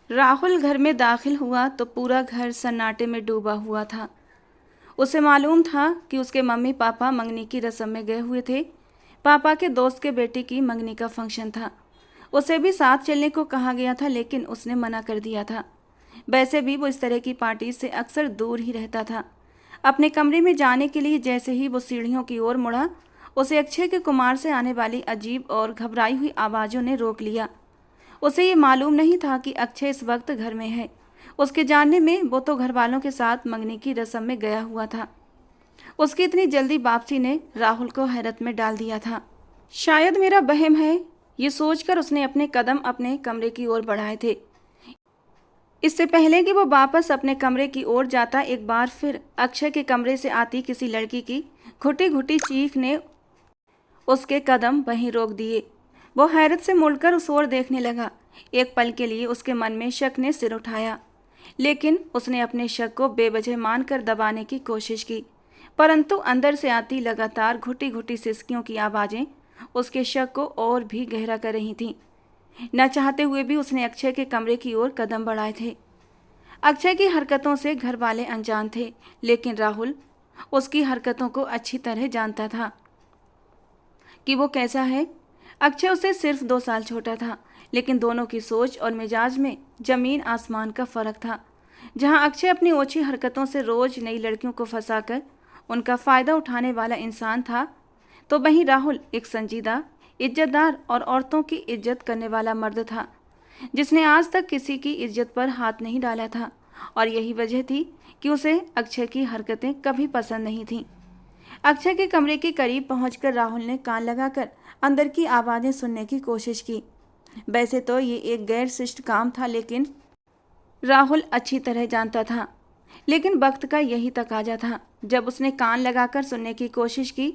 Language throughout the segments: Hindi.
राहुल घर में दाखिल हुआ तो पूरा घर सन्नाटे में डूबा हुआ था। उसे मालूम था कि उसके मम्मी पापा मंगनी की रस्म में गए हुए थे। पापा के दोस्त के बेटे की मंगनी का फंक्शन था। उसे भी साथ चलने को कहा गया था, लेकिन उसने मना कर दिया था। वैसे भी वो इस तरह की पार्टी से अक्सर दूर ही रहता था। अपने कमरे में जाने के लिए जैसे ही वो सीढ़ियों की ओर मुड़ा, उसे अक्षय के कुमार से आने वाली अजीब और घबराई हुई आवाज़ों ने रोक लिया। उसे ये मालूम नहीं था कि अक्षय इस वक्त घर में है। उसके जानने में वो तो घर वालों के साथ मंगनी की रस्म में गया हुआ था। उसकी इतनी जल्दी वापसी ने राहुल को हैरत में डाल दिया था। शायद मेरा वहम है, ये सोचकर उसने अपने कदम अपने कमरे की ओर बढ़ाए थे। इससे पहले कि वो वापस अपने कमरे की ओर जाता, एक बार फिर अक्षय के कमरे से आती किसी लड़की की घुटी घुटी चीख ने उसके कदम वहीं रोक दिए। वो हैरत से मुड़कर उस ओर देखने लगा। एक पल के लिए उसके मन में शक ने सिर उठाया, लेकिन उसने अपने शक को बेवजह मानकर दबाने की कोशिश की। परंतु अंदर से आती लगातार घुटी घुटी सिसकियों की आवाज़ें उसके शक को और भी गहरा कर रही थीं। न चाहते हुए भी उसने अक्षय के कमरे की ओर कदम बढ़ाए थे। अक्षय की हरकतों से घर वाले अनजान थे, लेकिन राहुल उसकी हरकतों को अच्छी तरह जानता था कि वो कैसा है। अक्षय उससे सिर्फ 2 साल छोटा था, लेकिन दोनों की सोच और मिजाज में जमीन आसमान का फर्क था। जहां अक्षय अपनी ओछी हरकतों से रोज नई लड़कियों को फंसाकर उनका फायदा उठाने वाला इंसान था, तो वहीं राहुल एक संजीदा, इज्जतदार और औरतों की इज्जत करने वाला मर्द था, जिसने आज तक किसी की इज्जत पर हाथ नहीं डाला था। और यही वजह थी कि उसे अक्षय की हरकतें कभी पसंद नहीं थीं। अक्षय के कमरे के करीब पहुंचकर राहुल ने कान लगाकर अंदर की आवाज़ें सुनने की कोशिश की। वैसे तो ये एक गैर शिष्ट काम था, लेकिन राहुल अच्छी तरह जानता था। लेकिन वक्त का यही तकाजा था। जब उसने कान लगाकर सुनने की कोशिश की,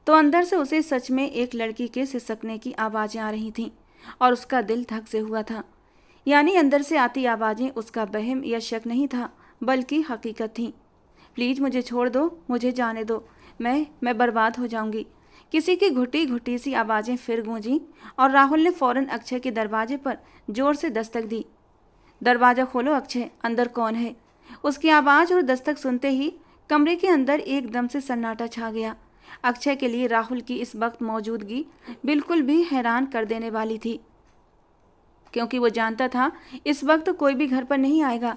तो अंदर से उसे सच में एक लड़की के सिसकने की आवाज़ें आ रही थीं और उसका दिल धक से हुआ था। यानी अंदर से आती आवाज़ें उसका वहम या शक नहीं था, बल्कि हकीकत थीं। प्लीज़ मुझे छोड़ दो, मुझे जाने दो, मैं बर्बाद हो जाऊंगी। किसी की घुटी घुटी सी आवाज़ें फिर गूंजी और राहुल ने फौरन अक्षय के दरवाजे पर जोर से दस्तक दी। दरवाज़ा खोलो अक्षय, अंदर कौन है? उसकी आवाज़ और दस्तक सुनते ही कमरे के अंदर एकदम से सन्नाटा छा गया। अक्षय के लिए राहुल की इस वक्त मौजूदगी बिल्कुल भी हैरान कर देने वाली थी, क्योंकि वो जानता था इस वक्त कोई भी घर पर नहीं आएगा।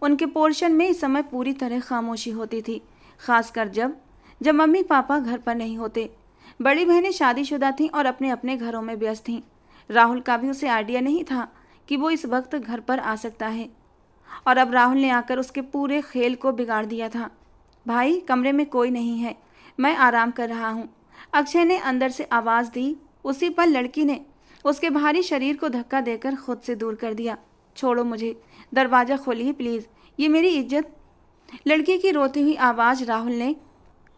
उनके पोर्शन में इस समय पूरी तरह खामोशी होती थी, खासकर जब जब मम्मी पापा घर पर नहीं होते। बड़ी बहनें शादीशुदा थीं और अपने अपने घरों में व्यस्त थीं। राहुल का भी उसे आइडिया नहीं था कि वो इस वक्त घर पर आ सकता है, और अब राहुल ने आकर उसके पूरे खेल को बिगाड़ दिया था। भाई, कमरे में कोई नहीं है, मैं आराम कर रहा हूँ, अक्षय ने अंदर से आवाज़ दी। उसी पर लड़की ने उसके भारी शरीर को धक्का देकर खुद से दूर कर दिया। छोड़ो मुझे, दरवाज़ा खोलिए प्लीज़, ये मेरी इज्जत। लड़की की रोती हुई आवाज़ राहुल ने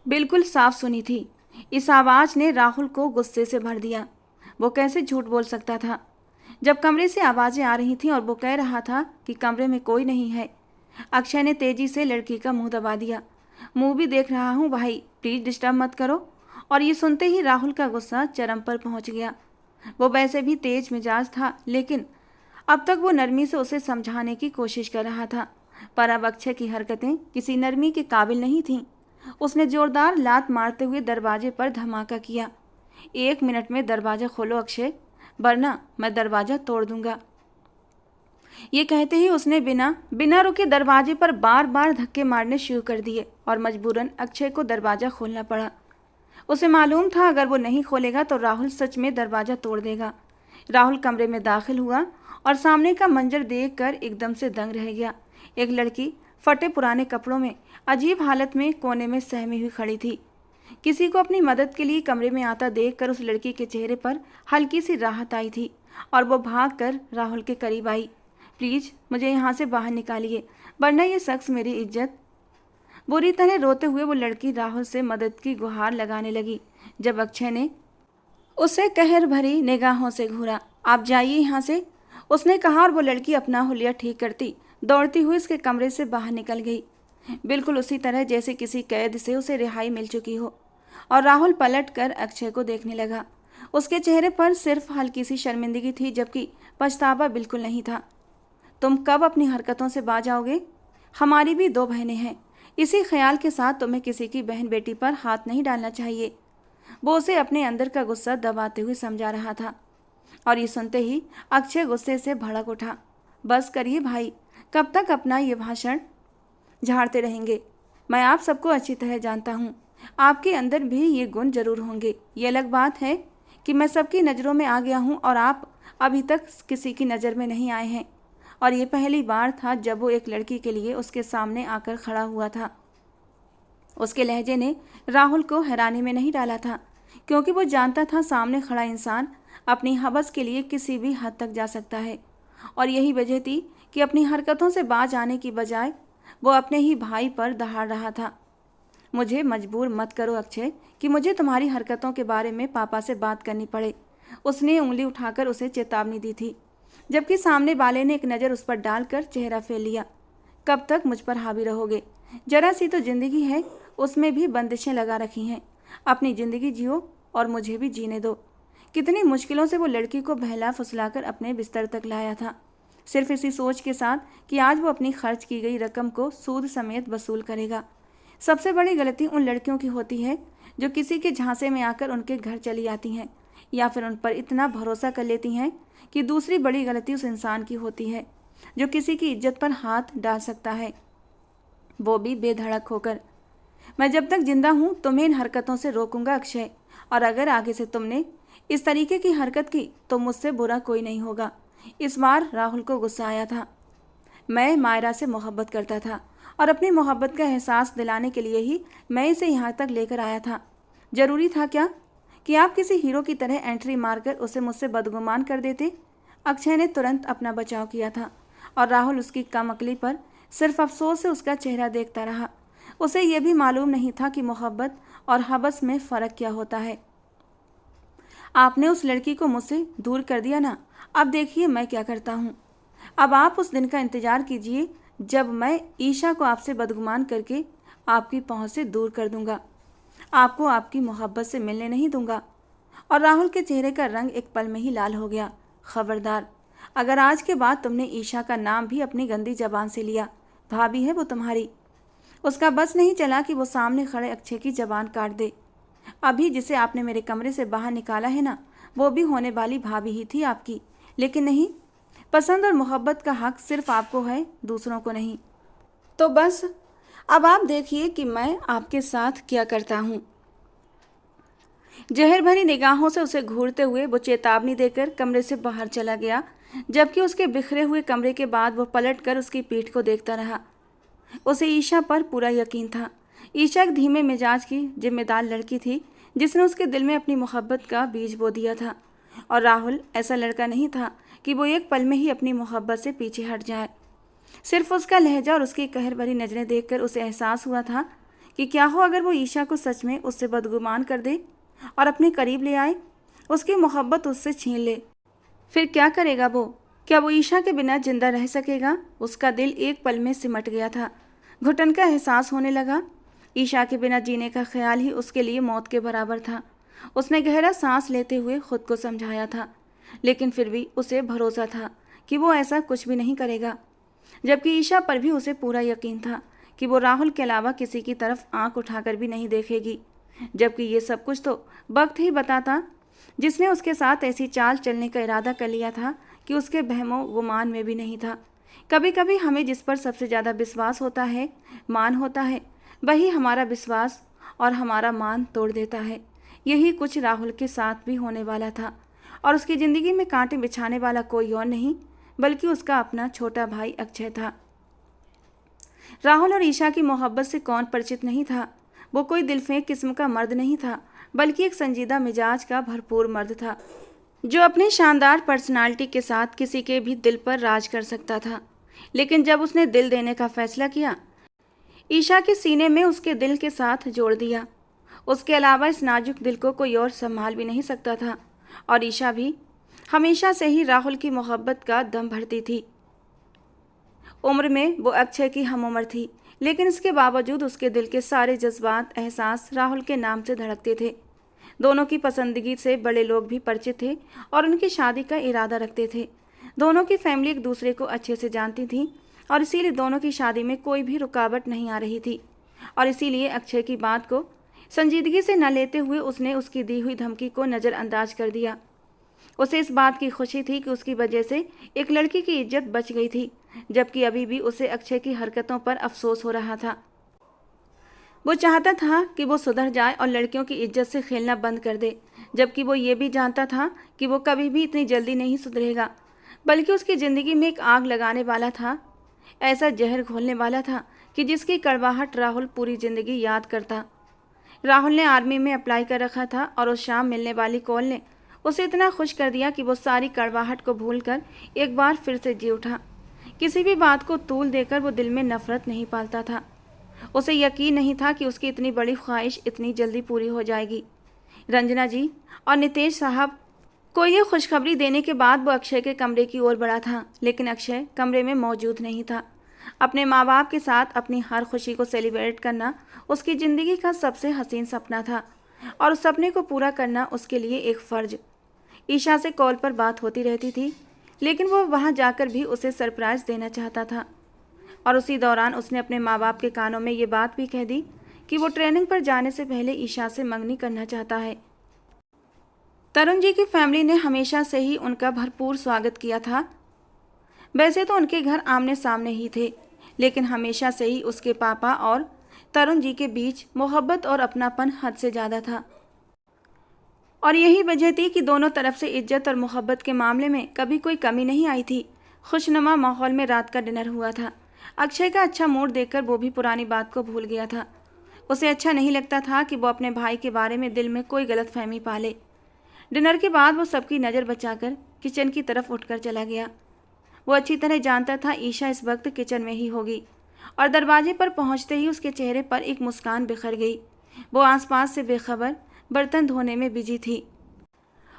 बिल्कुल साफ सुनी थी। इस आवाज़ ने राहुल को गुस्से से भर दिया। वो कैसे झूठ बोल सकता था, जब कमरे से आवाज़ें आ रही थीं और वो कह रहा था कि कमरे में कोई नहीं है। अक्षय ने तेजी से लड़की का मुंह दबा दिया। मुंह भी देख रहा हूँ भाई, प्लीज़ डिस्टर्ब मत करो। और ये सुनते ही राहुल का गुस्सा चरम पर पहुँच गया। वो वैसे भी तेज मिजाज था, लेकिन अब तक वो नरमी से उसे समझाने की कोशिश कर रहा था, पर अब अक्षय की हरकतें किसी नरमी के काबिल नहीं थीं। उसने जोरदार लात मारते हुए दरवाजे पर धमाका किया। 1 मिनट में दरवाज़ा खोलो अक्षय, वरना मैं दरवाज़ा तोड़ दूंगा। ये कहते ही उसने बिना बिना रुके दरवाजे पर बार बार धक्के मारने शुरू कर दिए और मजबूरन अक्षय को दरवाज़ा खोलना पड़ा। उसे मालूम था अगर वो नहीं खोलेगा तो राहुल सच में दरवाज़ा तोड़ देगा। राहुल कमरे में दाखिल हुआ और सामने का मंजर देखकर एकदम से दंग रह गया। एक लड़की फटे पुराने कपड़ों में अजीब हालत में कोने में सहमी हुई खड़ी थी। किसी को अपनी मदद के लिए कमरे में आता देखकर उस लड़की के चेहरे पर हल्की सी राहत आई थी और वो भागकर राहुल के करीब आई। प्लीज़ मुझे यहाँ से बाहर निकालिए, वरना ये शख्स मेरी इज्जत। बुरी तरह रोते हुए वो लड़की राहुल से मदद की गुहार लगाने लगी, जब अक्षय ने उसे कहर भरी निगाहों से घूरा। आप जाइए यहाँ से, उसने कहा, और वो लड़की अपना हुलिया ठीक करती दौड़ती हुई उसके कमरे से बाहर निकल गई, बिल्कुल उसी तरह जैसे किसी कैद से उसे रिहाई मिल चुकी हो। और राहुल पलट कर अक्षय को देखने लगा। उसके चेहरे पर सिर्फ हल्की सी शर्मिंदगी थी, जबकि पछतावा बिल्कुल नहीं था। तुम कब अपनी हरकतों से बाज आओगे? हमारी भी 2 बहनें हैं। इसी ख्याल के साथ तुम्हें किसी की बहन बेटी पर हाथ नहीं डालना चाहिए। वो उसे अपने अंदर का गुस्सा दबाते हुए समझा रहा था। और ये सुनते ही अक्षय गुस्से से भड़क उठा। बस करिए भाई, कब तक अपना ये भाषण झाड़ते रहेंगे? मैं आप सबको अच्छी तरह जानता हूँ। आपके अंदर भी ये गुण जरूर होंगे। ये अलग बात है कि मैं सबकी नज़रों में आ गया हूँ और आप अभी तक किसी की नज़र में नहीं आए हैं। और ये पहली बार था जब वो एक लड़की के लिए उसके सामने आकर खड़ा हुआ था। उसके लहजे ने राहुल को हैरानी में नहीं डाला था, क्योंकि वो जानता था सामने खड़ा इंसान अपनी हवस के लिए किसी भी हद तक जा सकता है। और यही वजह थी कि अपनी हरकतों से बाज आने की बजाय वो अपने ही भाई पर दहाड़ रहा था। मुझे मजबूर मत करो अक्षय कि मुझे तुम्हारी हरकतों के बारे में पापा से बात करनी पड़े। उसने उंगली उठाकर उसे चेतावनी दी थी, जबकि सामने वाले ने एक नज़र उस पर डालकर चेहरा फेर लिया। कब तक मुझ पर हावी रहोगे? जरा सी तो जिंदगी है, उसमें भी बंदिशें लगा रखी हैं। अपनी ज़िंदगी जियो और मुझे भी जीने दो। कितनी मुश्किलों से वो लड़की को बहला फुसलाकर अपने बिस्तर तक लाया था, सिर्फ इसी सोच के साथ कि आज वो अपनी खर्च की गई रकम को सूद समेत वसूल करेगा। सबसे बड़ी गलती उन लड़कियों की होती है जो किसी के झांसे में आकर उनके घर चली आती हैं, या फिर उन पर इतना भरोसा कर लेती हैं कि दूसरी बड़ी गलती उस इंसान की होती है जो किसी की इज्जत पर हाथ डाल सकता है, वो भी बेधड़क होकर। मैं जब तक जिंदा हूँ तुम्हें इन हरकतों से रोकूंगा अक्षय, और अगर आगे से तुमने इस तरीके की हरकत की तो मुझसे बुरा कोई नहीं होगा। इस बार राहुल को गुस्सा आया था। मैं मायरा से मोहब्बत करता था और अपनी मोहब्बत का एहसास दिलाने के लिए ही मैं इसे यहाँ तक लेकर आया था। ज़रूरी था क्या कि आप किसी हीरो की तरह एंट्री मारकर उसे मुझसे बदगुमान कर देते? अक्षय ने तुरंत अपना बचाव किया था और राहुल उसकी कमअक्ली पर सिर्फ अफसोस से उसका चेहरा देखता रहा। उसे यह भी मालूम नहीं था कि मोहब्बत और हवस में फ़र्क क्या होता है। आपने उस लड़की को मुझसे दूर कर दिया ना, अब देखिए मैं क्या करता हूँ। अब आप उस दिन का इंतज़ार कीजिए जब मैं ईशा को आपसे बदगुमान करके आपकी पहुँच से दूर कर दूंगा। आपको आपकी मोहब्बत से मिलने नहीं दूंगा। और राहुल के चेहरे का रंग एक पल में ही लाल हो गया। खबरदार, अगर आज के बाद तुमने ईशा का नाम भी अपनी गंदी जबान से लिया, भाभी है वो तुम्हारी। उसका बस नहीं चला कि वो सामने खड़े अक्षय की जबान काट दे। अभी जिसे आपने मेरे कमरे से बाहर निकाला है ना, वो भी होने वाली भाभी ही थी आपकी। लेकिन नहीं, पसंद और मोहब्बत का हक सिर्फ आपको है, दूसरों को नहीं। तो बस अब आप देखिए कि मैं आपके साथ क्या करता हूँ। जहर भरी निगाहों से उसे घूरते हुए वो चेतावनी देकर कमरे से बाहर चला गया, जबकि उसके बिखरे हुए कमरे के बाद वो पलटकर उसकी पीठ को देखता रहा। उसे ईशा पर पूरा यकीन था। ईशा एक धीमे मिजाज की जिम्मेदार लड़की थी जिसने उसके दिल में अपनी मोहब्बत का बीज बो दिया था। और राहुल ऐसा लड़का नहीं था कि वो एक पल में ही अपनी मोहब्बत से पीछे हट जाए। सिर्फ उसका लहजा और उसकी कहर भरी नज़रें देखकर उसे एहसास हुआ था कि क्या हो अगर वो ईशा को सच में उससे बदगुमान कर दे और अपने करीब ले आए, उसकी मोहब्बत उससे छीन ले। फिर क्या करेगा वो? क्या वो ईशा के बिना जिंदा रह सकेगा? उसका दिल एक पल में सिमट गया था। घुटन का एहसास होने लगा। ईशा के बिना जीने का ख्याल ही उसके लिए मौत के बराबर था। उसने गहरा सांस लेते हुए खुद को समझाया था, लेकिन फिर भी उसे भरोसा था कि वो ऐसा कुछ भी नहीं करेगा। जबकि ईशा पर भी उसे पूरा यकीन था कि वो राहुल के अलावा किसी की तरफ आंख उठाकर भी नहीं देखेगी। जबकि ये सब कुछ तो वक्त ही बताता, जिसने उसके साथ ऐसी चाल चलने का इरादा कर लिया था कि उसके बहमो गुमान में भी नहीं था। कभी कभी हमें जिस पर सबसे ज़्यादा विश्वास होता है, मान होता है, वही हमारा विश्वास और हमारा मान तोड़ देता है। यही कुछ राहुल के साथ भी होने वाला था। और उसकी ज़िंदगी में कांटे बिछाने वाला कोई और नहीं बल्कि उसका अपना छोटा भाई अक्षय था। राहुल और ईशा की मोहब्बत से कौन परिचित नहीं था। वो कोई दिलफेंक किस्म का मर्द नहीं था, बल्कि एक संजीदा मिजाज का भरपूर मर्द था जो अपनी शानदार पर्सनालिटी के साथ किसी के भी दिल पर राज कर सकता था। लेकिन जब उसने दिल देने का फैसला किया, ईशा के सीने में उसके दिल के साथ जोड़ दिया। उसके अलावा इस नाजुक दिल को कोई और संभाल भी नहीं सकता था। और ईशा भी हमेशा से ही राहुल की मोहब्बत का दम भरती थी। उम्र में वो अक्षय की हम उम्र थी, लेकिन इसके बावजूद उसके दिल के सारे जज्बात, एहसास राहुल के नाम से धड़कते थे। दोनों की पसंदगी से बड़े लोग भी परिचित थे और उनकी शादी का इरादा रखते थे। दोनों की फैमिली एक दूसरे को अच्छे से जानती थी और इसीलिए दोनों की शादी में कोई भी रुकावट नहीं आ रही थी। और इसीलिए अक्षय की बात को संजीदगी से न लेते हुए उसने उसकी दी हुई धमकी को नज़रअंदाज कर दिया। उसे इस बात की खुशी थी कि उसकी वजह से एक लड़की की इज्जत बच गई थी, जबकि अभी भी उसे अक्षय की हरकतों पर अफसोस हो रहा था। वो चाहता था कि वो सुधर जाए और लड़कियों की इज्जत से खेलना बंद कर दे, जबकि वो ये भी जानता था कि वो कभी भी इतनी जल्दी नहीं सुधरेगा, बल्कि उसकी ज़िंदगी में एक आग लगाने वाला था, ऐसा जहर घोलने वाला था कि जिसकी कड़वाहट राहुल पूरी ज़िंदगी याद करता। राहुल ने आर्मी में अप्लाई कर रखा था और उस शाम मिलने वाली कॉल ने उसे इतना खुश कर दिया कि वो सारी कड़वाहट को भूलकर एक बार फिर से जी उठा। किसी भी बात को तूल देकर वो दिल में नफरत नहीं पालता था। उसे यकीन नहीं था कि उसकी इतनी बड़ी ख्वाहिश इतनी जल्दी पूरी हो जाएगी। रंजना जी और नितेश साहब को ये खुशखबरी देने के बाद वो अक्षय के कमरे की ओर बढ़ा था, लेकिन अक्षय कमरे में मौजूद नहीं था। अपने माँ बाप के साथ अपनी हर खुशी को सेलिब्रेट करना उसकी ज़िंदगी का सबसे हसीन सपना था और उस सपने को पूरा करना उसके लिए एक फ़र्ज। ईशा से कॉल पर बात होती रहती थी, लेकिन वो वहाँ जाकर भी उसे सरप्राइज़ देना चाहता था। और उसी दौरान उसने अपने माँ बाप के कानों में ये बात भी कह दी कि वो ट्रेनिंग पर जाने से पहले ईशा से मंगनी करना चाहता है। तरुण जी की फैमिली ने हमेशा से ही उनका भरपूर स्वागत किया था। वैसे तो उनके घर आमने सामने ही थे, लेकिन हमेशा से ही उसके पापा और तरुण जी के बीच मोहब्बत और अपनापन हद से ज़्यादा था। और यही वजह थी कि दोनों तरफ से इज्जत और मोहब्बत के मामले में कभी कोई कमी नहीं आई थी। खुशनुमा माहौल में रात का डिनर हुआ था। अक्षय का अच्छा मूड देखकर वो भी पुरानी बात को भूल गया था। उसे अच्छा नहीं लगता था कि वो अपने भाई के बारे में दिल में कोई गलतफहमी पाले। डिनर के बाद वो सबकी नज़र बचाकर किचन की तरफ उठकर चला गया। वो अच्छी तरह जानता था ईशा इस वक्त किचन में ही होगी और दरवाजे पर पहुंचते ही उसके चेहरे पर एक मुस्कान बिखर गई। वो आसपास से बेखबर बर्तन धोने में बिजी थी।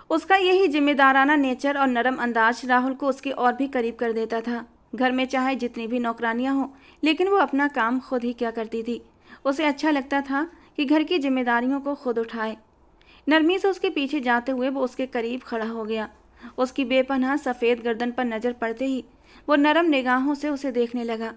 उसका यही जिम्मेदाराना नेचर और नरम अंदाज राहुल को उसके और भी करीब कर देता था। घर में चाहे जितनी भी नौकरानियां हों, लेकिन वो अपना काम खुद ही क्या करती थी। उसे अच्छा लगता था कि घर की जिम्मेदारियों को खुद उठाए। नरमी से उसके पीछे जाते हुए वो उसके करीब खड़ा हो गया। उसकी बेपनाह सफ़ेद गर्दन पर नज़र पड़ते ही वो नरम निगाहों से उसे देखने लगा।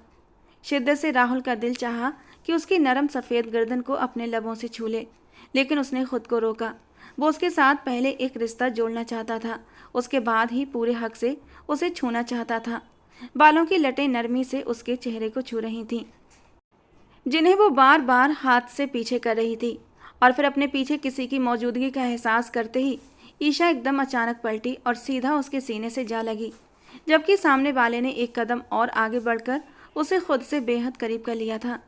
शिद्दत से राहुल का दिल चाहा कि उसकी नरम सफ़ेद गर्दन को अपने लबों से छू ले, लेकिन उसने खुद को रोका। वो उसके साथ पहले एक रिश्ता जोड़ना चाहता था, उसके बाद ही पूरे हक से उसे छूना चाहता था। बालों की लटें नरमी से उसके चेहरे को छू रही थीं, जिन्हें वो बार बार हाथ से पीछे कर रही थी। और फिर अपने पीछे किसी की मौजूदगी का एहसास करते ही ईशा एकदम अचानक पलटी और सीधा उसके सीने से जा लगी, जबकि सामने वाले ने एक कदम और आगे बढ़कर उसे खुद से बेहद करीब कर लिया था।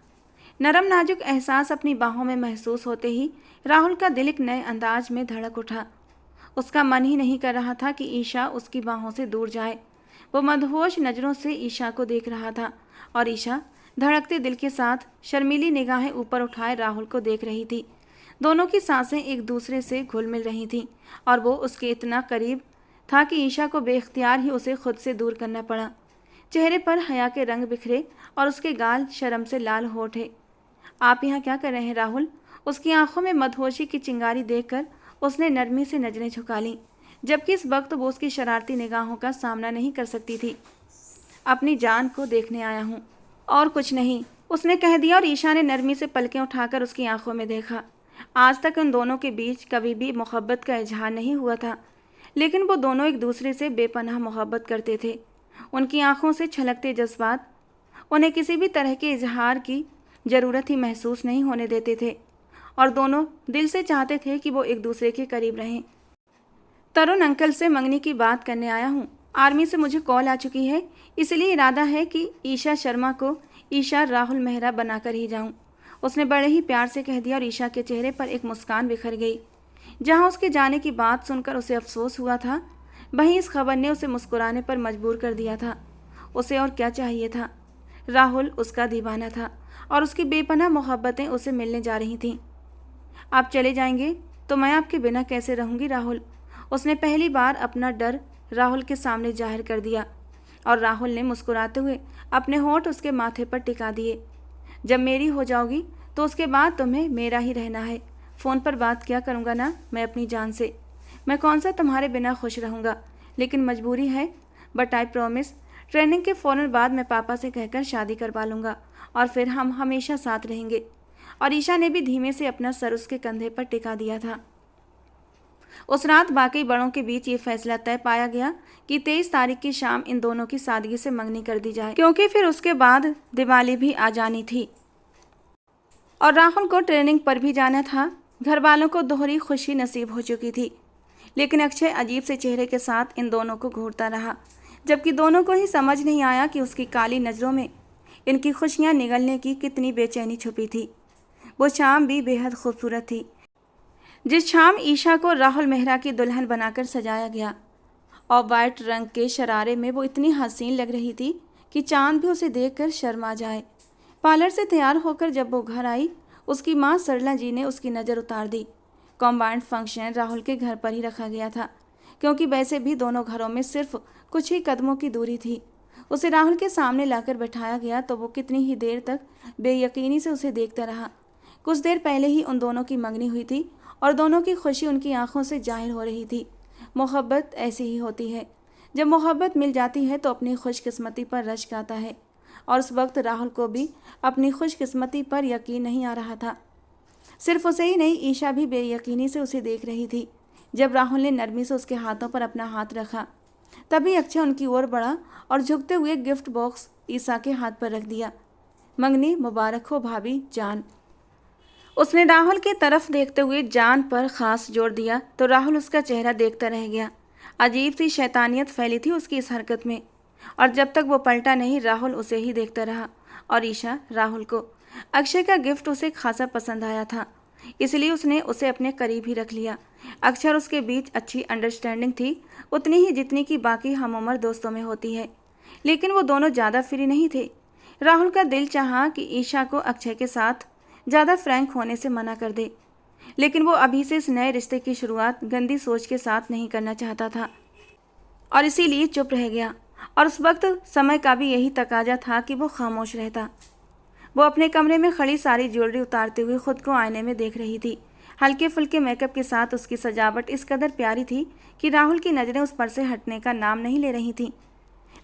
नरम नाजुक एहसास अपनी बाहों में महसूस होते ही राहुल का दिल एक नए अंदाज में धड़क उठा। उसका मन ही नहीं कर रहा था कि ईशा उसकी बाहों से दूर जाए। वो मदहोश नज़रों से ईशा को देख रहा था और ईशा धड़कते दिल के साथ शर्मीली निगाहें ऊपर उठाए राहुल को देख रही थी। दोनों की सांसें एक दूसरे से घुल मिल रही थीं और वो उसके इतना करीब था कि ईशा को बेख्तियार ही उसे खुद से दूर करना पड़ा। चेहरे पर हया के रंग बिखरे और उसके गाल शर्म से लाल हो उठे। आप यहाँ क्या कर रहे हैं राहुल? उसकी आंखों में मदहोशी की चिंगारी देखकर उसने नरमी से नजरें झुका लीं, जबकि इस वक्त वो उसकी शरारती निगाहों का सामना नहीं कर सकती थी। अपनी जान को देखने आया हूँ और कुछ नहीं, उसने कह दिया और ईशा ने नरमी से पलकें उठाकर उसकी आंखों में देखा। आज तक उन दोनों के बीच कभी भी मोहब्बत का इजहार नहीं हुआ था, लेकिन वो दोनों एक दूसरे से बेपनाह मोहब्बत करते थे। उनकी आंखों से छलकते जज्बात उन्हें किसी भी तरह के इजहार की ज़रूरत ही महसूस नहीं होने देते थे और दोनों दिल से चाहते थे कि वो एक दूसरे के करीब रहें। तरुण अंकल से मंगनी की बात करने आया हूँ। आर्मी से मुझे कॉल आ चुकी है, इसलिए इरादा है कि ईशा शर्मा को ईशा राहुल मेहरा बनाकर ही जाऊँ, उसने बड़े ही प्यार से कह दिया और ईशा के चेहरे पर एक मुस्कान बिखर गई। जहाँ उसके जाने की बात सुनकर उसे अफसोस हुआ था, वहीं इस खबर ने उसे मुस्कुराने पर मजबूर कर दिया था। उसे और क्या चाहिए था? राहुल उसका दीवाना था और उसकी बेपनाह मोहब्बतें उसे मिलने जा रही थीं। आप चले जाएंगे तो मैं आपके बिना कैसे रहूँगी राहुल? उसने पहली बार अपना डर राहुल के सामने जाहिर कर दिया और राहुल ने मुस्कुराते हुए अपने होंठ उसके माथे पर टिका दिए। जब मेरी हो जाओगी तो उसके बाद तुम्हें मेरा ही रहना है। फ़ोन पर बात क्या करूँगा ना मैं अपनी जान से। मैं कौन सा तुम्हारे बिना खुश रहूँगा, लेकिन मजबूरी है, बट आई प्रॉमिस, ट्रेनिंग के फ़ौरन बाद मैं पापा से कहकर शादी करवा लूँगा और फिर हम हमेशा साथ रहेंगे। और ईशा ने भी धीमे से अपना सर उसके कंधे पर टिका दिया था। उस रात बाकी बड़ों के बीच ये फैसला तय पाया गया कि 23 तारीख की शाम इन दोनों की सादगी से मंगनी कर दी जाए, क्योंकि फिर उसके बाद दिवाली भी आ जानी थी और राहुल को ट्रेनिंग पर भी जाना था। घर वालों को दोहरी खुशी नसीब हो चुकी थी, लेकिन अक्षय अजीब से चेहरे के साथ इन दोनों को घूरता रहा, जबकि दोनों को ही समझ नहीं आया कि उसकी काली नज़रों में इनकी खुशियाँ निगलने की कितनी बेचैनी छुपी थी। वो शाम भी बेहद खूबसूरत थी, जिस शाम ईशा को राहुल मेहरा की दुल्हन बनाकर सजाया गया और वाइट रंग के शरारे में वो इतनी हसीन लग रही थी कि चांद भी उसे देखकर शर्मा जाए। पार्लर से तैयार होकर जब वो घर आई, उसकी माँ सरला जी ने उसकी नज़र उतार दी। कॉम्बाइंड फंक्शन राहुल के घर पर ही रखा गया था, क्योंकि वैसे भी दोनों घरों में सिर्फ कुछ ही कदमों की दूरी थी। उसे राहुल के सामने लाकर बैठाया गया तो वो कितनी ही देर तक बेयकीनी से उसे देखता रहा। कुछ देर पहले ही उन दोनों की मंगनी हुई थी और दोनों की खुशी उनकी आंखों से जाहिर हो रही थी। मोहब्बत ऐसी ही होती है, जब मोहब्बत मिल जाती है तो अपनी खुशकिस्मती पर रश्क आता है, और उस वक्त राहुल को भी अपनी खुशकिस्मती पर यकीन नहीं आ रहा था। सिर्फ उसे ही नहीं, ईशा भी बेयकीनी से उसे देख रही थी। जब राहुल ने नरमी से उसके हाथों पर अपना हाथ रखा, तभी अक्षय उनकी ओर बढ़ा और झुकते हुए गिफ्ट बॉक्स ईशा के हाथ पर रख दिया। मंगनी मुबारक हो भाभी जान। उसने राहुल की तरफ देखते हुए जान पर खास जोर दिया तो राहुल उसका चेहरा देखता रह गया। अजीब सी शैतानियत फैली थी उसकी इस हरकत में, और जब तक वो पलटा नहीं राहुल उसे ही देखता रहा। और ईशा राहुल को अक्षय का गिफ्ट उसे खासा पसंद आया था, इसलिए उसने उसे अपने करीब ही रख लिया। अक्षय और उसके बीच अच्छी अंडरस्टैंडिंग थी, उतनी ही जितनी कि बाकी हमउम्र दोस्तों में होती है, लेकिन वो दोनों ज़्यादा फ्री नहीं थे। राहुल का दिल चाहा कि ईशा को अक्षय के साथ ज़्यादा फ्रैंक होने से मना कर दे, लेकिन वो अभी से इस नए रिश्ते की शुरुआत गंदी सोच के साथ नहीं करना चाहता था और इसीलिए चुप रह गया। और उस वक्त समय का भी यही तकाजा था कि वो खामोश रहता। वो अपने कमरे में खड़ी सारी ज्वेलरी उतारते हुए खुद को आईने में देख रही थी। हल्के फुल्के मेकअप के साथ उसकी सजावट इस कदर प्यारी थी कि राहुल की नज़रें उस पर से हटने का नाम नहीं ले रही थीं।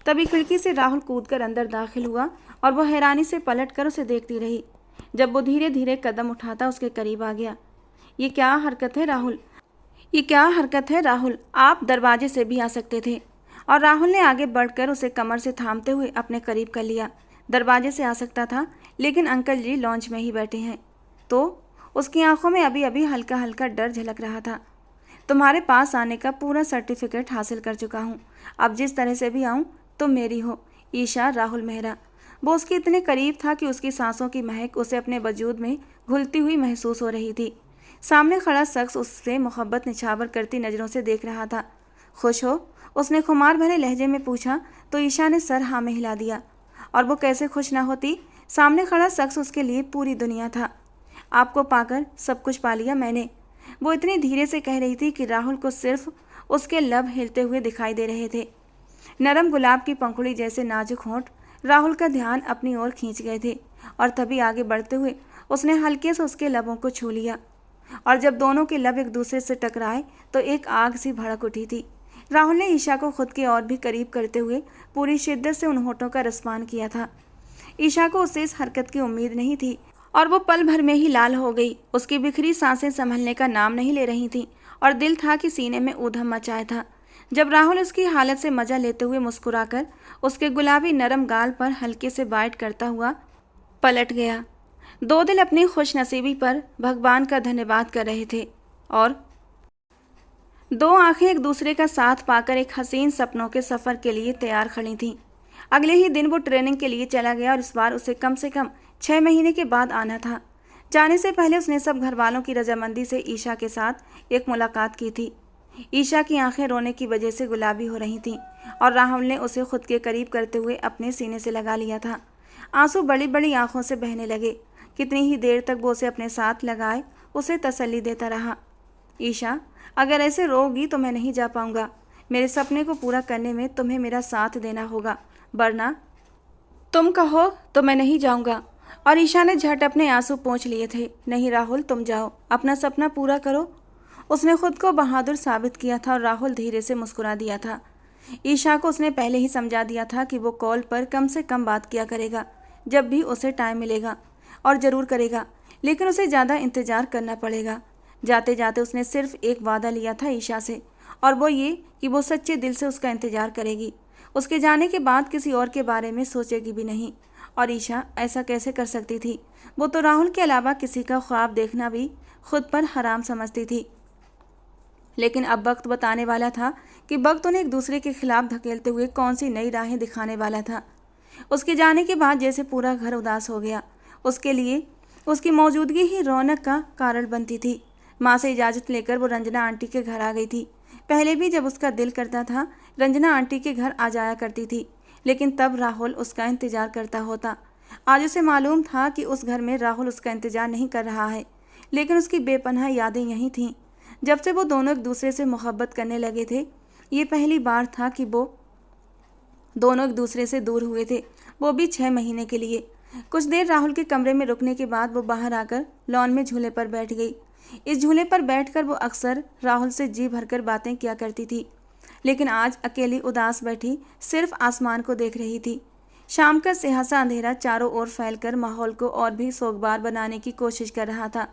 तभी खिड़की से राहुल कूदकर अंदर दाखिल हुआ और वो हैरानी से पलटकर उसे देखती रही। जब वो धीरे धीरे कदम उठाता उसके करीब आ गया। ये क्या हरकत है राहुल, ये क्या हरकत है राहुल, आप दरवाजे से भी आ सकते थे। और राहुल ने आगे बढ़कर उसे कमर से थामते हुए अपने करीब कर लिया। दरवाजे से आ सकता था, लेकिन अंकल जी लॉन्च में ही बैठे हैं। तो उसकी आंखों में अभी अभी हल्का हल्का डर झलक रहा था। तुम्हारे पास आने का पूरा सर्टिफिकेट हासिल कर चुका हूँ, अब जिस तरह से भी आऊँ तुम मेरी हो। ईशा राहुल मेहरा। वो उसके इतने करीब था कि उसकी सांसों की महक उसे अपने वजूद में घुलती हुई महसूस हो रही थी। सामने खड़ा शख्स उससे मोहब्बत निछावर करती नज़रों से देख रहा था। खुश हो? उसने खुमार भरे लहजे में पूछा तो ईशा ने सर हाँ में हिला दिया। और वो कैसे खुश ना होती, सामने खड़ा शख्स उसके लिए पूरी दुनिया था। आपको पाकर सब कुछ पा लिया मैंने, वो इतनी धीरे से कह रही थी कि राहुल को सिर्फ उसके लब हिलते हुए दिखाई दे रहे थे। नरम गुलाब की पंखुड़ी जैसे नाजुक होंठ राहुल का ध्यान अपनी ओर खींच गए थे, और तभी आगे बढ़ते हुए उसने हल्के से उसके लबों को छू लिया। और जब दोनों के लब एक दूसरे से टकराए तो एक आग सी भड़क उठी थी। राहुल ने ईशा को खुद के और भी करीब करते हुए पूरी शिद्दत से उन होठों का रसपान किया था। ईशा को उससे इस हरकत की उम्मीद नहीं थी और वो पल भर में ही लाल हो गई। उसकी बिखरी सांसें संभलने का नाम नहीं ले रही थीं और दिल था कि सीने में ऊधम मचाया था। जब राहुल उसकी हालत से मजा लेते हुए मुस्कुराकर उसके गुलाबी नरम गाल पर हल्के से बाइट करता हुआ पलट गया। दो दिल अपनी खुशनसीबी पर भगवान का धन्यवाद कर रहे थे और दो आंखें एक दूसरे का साथ पाकर एक हसीन सपनों के सफ़र के लिए तैयार खड़ी थीं। अगले ही दिन वो ट्रेनिंग के लिए चला गया और इस बार उसे कम से कम 6 महीने के बाद आना था। जाने से पहले उसने सब घर वालों की रजामंदी से ईशा के साथ एक मुलाकात की थी। ईशा की आंखें रोने की वजह से गुलाबी हो रही थीं और राहुल ने उसे खुद के करीब करते हुए अपने सीने से लगा लिया था। आंसू बड़ी बड़ी आंखों से बहने लगे। कितनी ही देर तक वो उसे अपने साथ लगाए उसे तसल्ली देता रहा। ईशा, अगर ऐसे रोगी तो मैं नहीं जा पाऊंगा। मेरे सपने को पूरा करने में तुम्हें मेरा साथ देना होगा, वरना तुम कहो तो मैं नहीं जाऊंगा। और ईशा ने झट अपने आंसू पोंछ लिए थे। नहीं राहुल, तुम जाओ, अपना सपना पूरा करो। उसने खुद को बहादुर साबित किया था और राहुल धीरे से मुस्कुरा दिया था। ईशा को उसने पहले ही समझा दिया था कि वो कॉल पर कम से कम बात किया करेगा जब भी उसे टाइम मिलेगा, और ज़रूर करेगा, लेकिन उसे ज़्यादा इंतज़ार करना पड़ेगा। जाते जाते उसने सिर्फ एक वादा लिया था ईशा से, और वो ये कि वो सच्चे दिल से उसका इंतज़ार करेगी। उसके जाने के बाद किसी और के बारे में सोचेगी भी नहीं। और ईशा ऐसा कैसे कर सकती थी? वो तो राहुल के अलावा किसी का ख्वाब देखना भी खुद पर हराम समझती थी। लेकिन अब वक्त बताने वाला था कि वक्त उन्हें एक दूसरे के खिलाफ धकेलते हुए कौन सी नई राहें दिखाने वाला था। उसके जाने के बाद जैसे पूरा घर उदास हो गया। उसके लिए उसकी मौजूदगी ही रौनक का कारण बनती थी। माँ से इजाज़त लेकर वो रंजना आंटी के घर आ गई थी। पहले भी जब उसका दिल करता था रंजना आंटी के घर आ जाया करती थी, लेकिन तब राहुल उसका इंतज़ार करता होता। आज उसे मालूम था कि उस घर में राहुल उसका इंतज़ार नहीं कर रहा है, लेकिन उसकी बेपनाह यादें यहीं थीं। जब से वो दोनों एक दूसरे से मोहब्बत करने लगे थे, ये पहली बार था कि वो दोनों एक दूसरे से दूर हुए थे, वो भी 6 महीने के लिए। कुछ देर राहुल के कमरे में रुकने के बाद वो बाहर आकर लॉन में झूले पर बैठ गई। इस झूले पर बैठकर वो अक्सर राहुल से जी भरकर बातें किया करती थी, लेकिन आज अकेली उदास बैठी सिर्फ आसमान को देख रही थी। शाम का सियासा अंधेरा चारों ओर फैलकर माहौल को और भी सोगवार बनाने की कोशिश कर रहा था।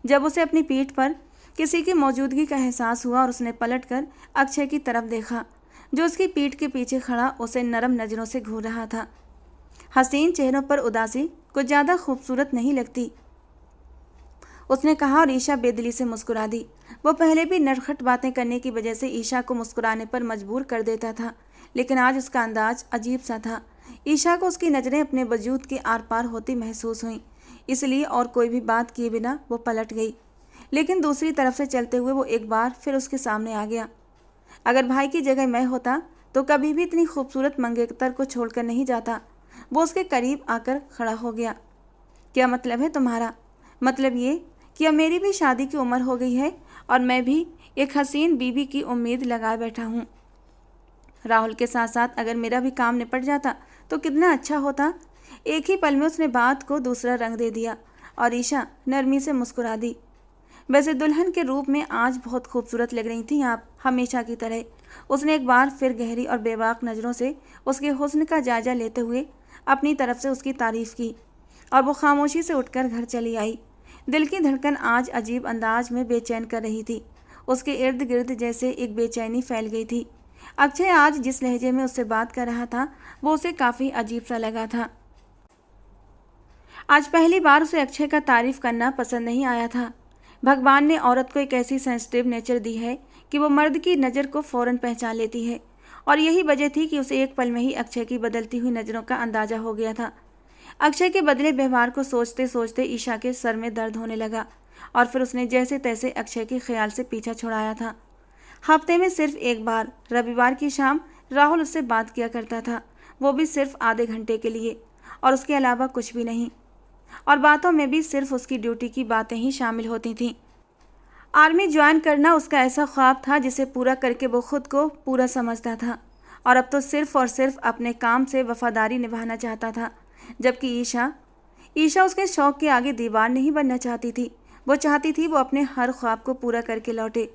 जब उसे अपनी पीठ पर किसी की मौजूदगी का एहसास हुआ और उसने पलटकर अक्षय की तरफ देखा, जो उसकी पीठ के पीछे खड़ा उसे नरम नज़रों से घूर रहा था। हसीन चेहरों पर उदासी कुछ ज़्यादा खूबसूरत नहीं लगती, उसने कहा, और ईशा बेदिली से मुस्कुरा दी। वो पहले भी नरखट बातें करने की वजह से ईशा को मुस्कुराने पर मजबूर कर देता था, लेकिन आज उसका अंदाज अजीब सा था। ईशा को उसकी नज़रें अपने वजूद के आर पार होती महसूस हुईं, इसलिए और कोई भी बात किए बिना वो पलट गई। लेकिन दूसरी तरफ से चलते हुए वो एक बार फिर उसके सामने आ गया। अगर भाई की जगह मैं होता तो कभी भी इतनी खूबसूरत मंगेतर को छोड़कर नहीं जाता। वो उसके करीब आकर खड़ा हो गया। क्या मतलब है तुम्हारा? मतलब ये कि अब मेरी भी शादी की उम्र हो गई है और मैं भी एक हसीन बीवी की उम्मीद लगाए बैठा हूँ। राहुल के साथ साथ अगर मेरा भी काम निपट जाता तो कितना अच्छा होता। एक ही पल में उसने बात को दूसरा रंग दे दिया और ईशा नरमी से मुस्कुरा दी। वैसे दुल्हन के रूप में आज बहुत खूबसूरत लग रही थी आप, हमेशा की तरह। उसने एक बार फिर गहरी और बेबाक नज़रों से उसके हुस्न का जायजा लेते हुए अपनी तरफ से उसकी तारीफ़ की, और वो खामोशी से उठकर घर चली आई। दिल की धड़कन आज अजीब अंदाज में बेचैन कर रही थी। उसके इर्द गिर्द जैसे एक बेचैनी फैल गई थी। अक्षय आज जिस लहजे में उससे बात कर रहा था वो उसे काफ़ी अजीब सा लगा था। आज पहली बार उसे अक्षय का तारीफ़ करना पसंद नहीं आया था। भगवान ने औरत को एक ऐसी सेंसिटिव नेचर दी है कि वो मर्द की नज़र को फ़ौरन पहचान लेती है, और यही वजह थी कि उसे एक पल में ही अक्षय की बदलती हुई नज़रों का अंदाज़ा हो गया था। अक्षय के बदले व्यवहार को सोचते सोचते ईशा के सर में दर्द होने लगा, और फिर उसने जैसे तैसे अक्षय के ख्याल से पीछा छुड़ाया था। हफ्ते में सिर्फ एक बार रविवार की शाम राहुल उससे बात किया करता था, वो भी सिर्फ आधे घंटे के लिए, और उसके अलावा कुछ भी नहीं। और बातों में भी सिर्फ उसकी ड्यूटी की बातें ही शामिल होती थीं। आर्मी ज्वाइन करना उसका ऐसा ख्वाब था जिसे पूरा करके वो खुद को पूरा समझता था, और अब तो सिर्फ और सिर्फ अपने काम से वफादारी निभाना चाहता था। जबकि ईशा उसके शौक़ के आगे दीवार नहीं बनना चाहती थी। वो चाहती थी वो अपने हर ख्वाब को पूरा करके लौटे,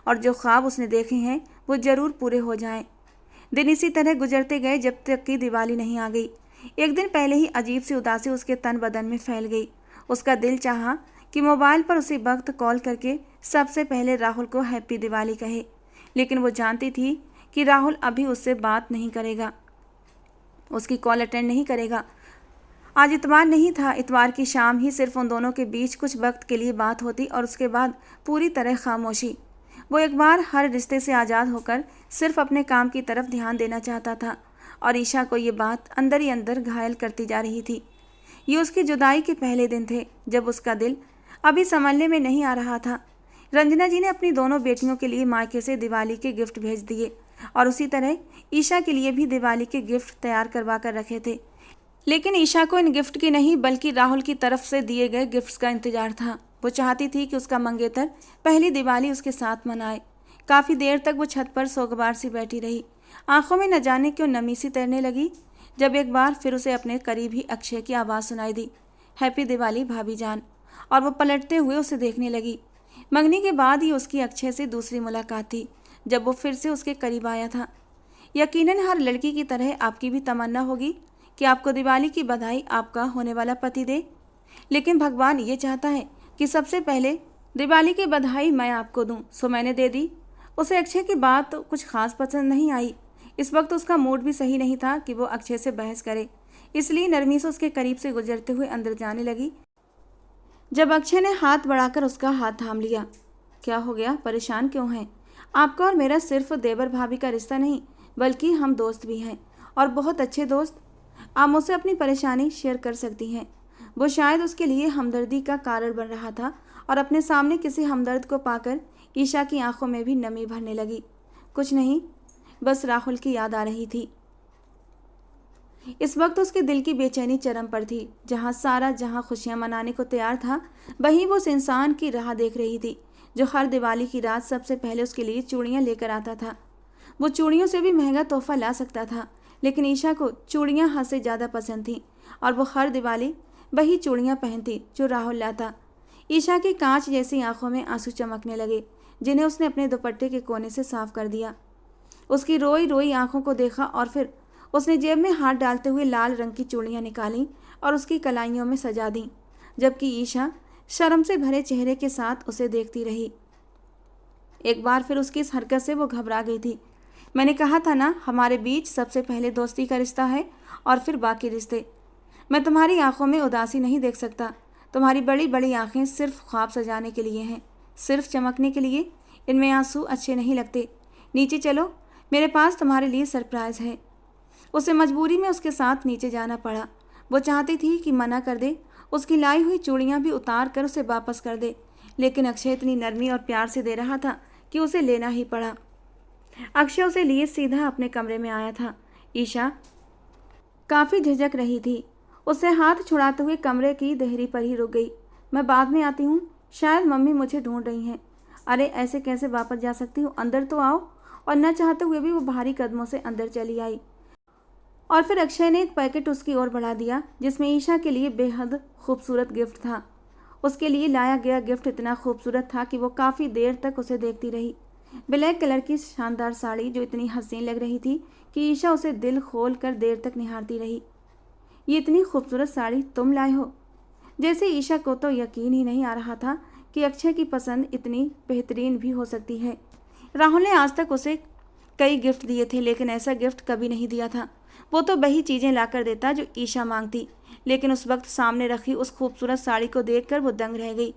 और जो ख्वाब उसने देखे हैं वो ज़रूर पूरे हो जाएं। दिन इसी तरह गुजरते गए जब तक कि दिवाली नहीं आ गई। एक दिन पहले ही अजीब सी उदासी उसके तन बदन में फैल गई। उसका दिल चाहा कि मोबाइल पर उसी वक्त कॉल करके सबसे पहले राहुल को हैप्पी दिवाली कहे, लेकिन वो जानती थी कि राहुल अभी उससे बात नहीं करेगा, उसकी कॉल अटेंड नहीं करेगा। आज इतवार नहीं था। इतवार की शाम ही सिर्फ उन दोनों के बीच कुछ वक्त के लिए बात होती, और उसके बाद पूरी तरह खामोशी। वो एक बार हर रिश्ते से आज़ाद होकर सिर्फ अपने काम की तरफ ध्यान देना चाहता था, और ईशा को ये बात अंदर ही अंदर घायल करती जा रही थी। ये उसकी जुदाई के पहले दिन थे जब उसका दिल अभी संभलने में नहीं आ रहा था। रंजना जी ने अपनी दोनों बेटियों के लिए मायके से दिवाली के गिफ्ट भेज दिए, और उसी तरह ईशा के लिए भी दिवाली के गिफ्ट तैयार करवा कर रखे थे। लेकिन ईशा को इन गिफ्ट की नहीं बल्कि राहुल की तरफ से दिए गए गिफ्ट्स का इंतजार था। वो चाहती थी कि उसका मंगेतर पहली दिवाली उसके साथ मनाए। काफ़ी देर तक वो छत पर सोगवार सी बैठी रही। आंखों में न जाने क्यों नमी सी तैरने लगी, जब एक बार फिर उसे अपने करीब ही अक्षय की आवाज़ सुनाई दी, हैप्पी दिवाली भाभी जान। और वो पलटते हुए उसे देखने लगी। मंगनी के बाद ही उसकी अक्षय से दूसरी मुलाकात थी, जब वो फिर से उसके करीब आया था। यकीनन हर लड़की की तरह आपकी भी तमन्ना होगी कि आपको दिवाली की बधाई आपका होने वाला पति दे, लेकिन भगवान ये चाहता है कि सबसे पहले दिवाली की बधाई मैं आपको दूं, सो मैंने दे दी। उसे अक्षय की बात तो कुछ खास पसंद नहीं आई। इस वक्त उसका मूड भी सही नहीं था कि वो अक्षय से बहस करे, इसलिए नरमी से उसके करीब से गुजरते हुए अंदर जाने लगी। जब अक्षय ने हाथ बढ़ाकर उसका हाथ थाम लिया। क्या हो गया, परेशान क्यों हैं? आपका और मेरा सिर्फ देवर भाभी का रिश्ता नहीं, बल्कि हम दोस्त भी हैं, और बहुत अच्छे दोस्त। आप मुझसे अपनी परेशानी शेयर कर सकती हैं। वो शायद उसके लिए हमदर्दी का कारण बन रहा था, और अपने सामने किसी हमदर्द को पाकर ईशा की आंखों में भी नमी भरने लगी। कुछ नहीं, बस राहुल की याद आ रही थी। इस वक्त उसके दिल की बेचैनी चरम पर थी। जहाँ खुशियां मनाने को तैयार था, वहीं वो उस इंसान की राह देख रही थी जो हर दिवाली की रात सबसे पहले उसके लिए चूड़ियां लेकर आता था। वो चूड़ियों से भी महंगा तोहफा ला सकता था, लेकिन ईशा को चूड़ियां हद से ज़्यादा पसंद थीं, और वो हर दिवाली वही चूड़ियां पहनती जो राहुल लाता। ईशा की कांच जैसी आंखों में आंसू चमकने लगे, जिन्हें उसने अपने दुपट्टे के कोने से साफ कर दिया। उसकी रोई रोई आंखों को देखा और फिर उसने जेब में हाथ डालते हुए लाल रंग की चूड़ियां निकाली और उसकी कलाइयों में सजा दी, जबकि ईशा शर्म से भरे चेहरे के साथ उसे देखती रही। एक बार फिर उसकी इस हरकत से वो घबरा गई थी। मैंने कहा था ना, हमारे बीच सबसे पहले दोस्ती का रिश्ता है और फिर बाकी रिश्ते। मैं तुम्हारी आंखों में उदासी नहीं देख सकता। तुम्हारी बड़ी बड़ी आंखें सिर्फ ख्वाब सजाने के लिए हैं, सिर्फ चमकने के लिए। इनमें आंसू अच्छे नहीं लगते। नीचे चलो, मेरे पास तुम्हारे लिए सरप्राइज है। उसे मजबूरी में उसके साथ नीचे जाना पड़ा। वो चाहती थी कि मना कर दे, उसकी लाई हुई चूड़ियां भी उतार कर उसे वापस कर दे, लेकिन अक्षय इतनी नरमी और प्यार से दे रहा था कि उसे लेना ही पड़ा। अक्षय उसे लिए सीधा अपने कमरे में आया था। ईशा काफ़ी झिझक रही थी। उससे हाथ छुड़ाते हुए कमरे की देहरी पर ही रुक गई। मैं बाद में आती हूँ, शायद मम्मी मुझे ढूंढ रही हैं। अरे ऐसे कैसे वापस जा सकती हूँ, अंदर तो आओ। और न चाहते हुए भी वो भारी कदमों से अंदर चली आई, और फिर अक्षय ने एक पैकेट उसकी ओर बढ़ा दिया जिसमें ईशा के लिए बेहद खूबसूरत गिफ्ट था। उसके लिए लाया गया गिफ्ट इतना खूबसूरत था कि वो काफ़ी देर तक उसे देखती रही। ब्लैक कलर की शानदार साड़ी जो इतनी हसीन लग रही थी कि ईशा उसे दिल खोल कर देर तक निहारती रही। ये इतनी खूबसूरत साड़ी तुम लाए हो? जैसे ईशा को तो यकीन ही नहीं आ रहा था कि अक्षय की पसंद इतनी बेहतरीन भी हो सकती है। राहुल ने आज तक उसे कई गिफ्ट दिए थे, लेकिन ऐसा गिफ्ट कभी नहीं दिया था। वो तो वही चीज़ें लाकर देता जो ईशा मांगती, लेकिन उस वक्त सामने रखी उस खूबसूरत साड़ी को देखकर वो दंग रह गई।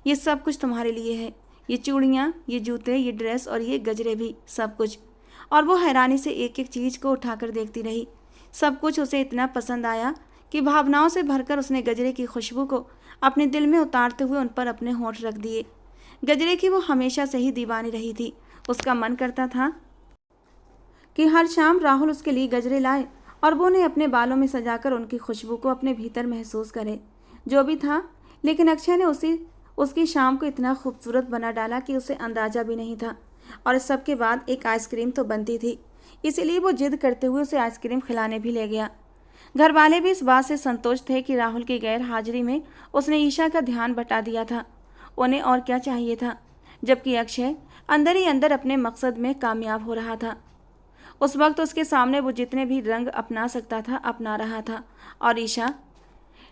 ये सब कुछ तुम्हारे लिए है, ये चूड़ियाँ, ये जूते, ये ड्रेस और ये गजरे भी, सब कुछ। और वो हैरानी से एक एक चीज़ को उठाकर देखती रही। सब कुछ उसे इतना पसंद आया कि भावनाओं से भरकर उसने गजरे की खुशबू को अपने दिल में उतारते हुए उन पर अपने होंठ रख दिए। गजरे की वो हमेशा से ही दीवानी रही थी। उसका मन करता था कि हर शाम राहुल उसके लिए गजरे लाए और वो उन्हें अपने बालों में सजाकर उनकी खुशबू को अपने भीतर महसूस करे। जो भी था, लेकिन अक्षय ने उसकी शाम को इतना खूबसूरत बना डाला कि उसे अंदाज़ा भी नहीं था। और इस सब के बाद एक आइसक्रीम तो बनती थी, इसीलिए वो जिद करते हुए उसे आइसक्रीम खिलाने भी ले गया। घर वाले भी इस बात से संतुष्ट थे कि राहुल की गैर हाजिरी में उसने ईशा का ध्यान बटा दिया था। उन्हें और क्या चाहिए था, जबकि अक्षय अंदर ही अंदर अपने मकसद में कामयाब हो रहा था। उस वक्त उसके सामने वो जितने भी रंग अपना सकता था अपना रहा था, और ईशा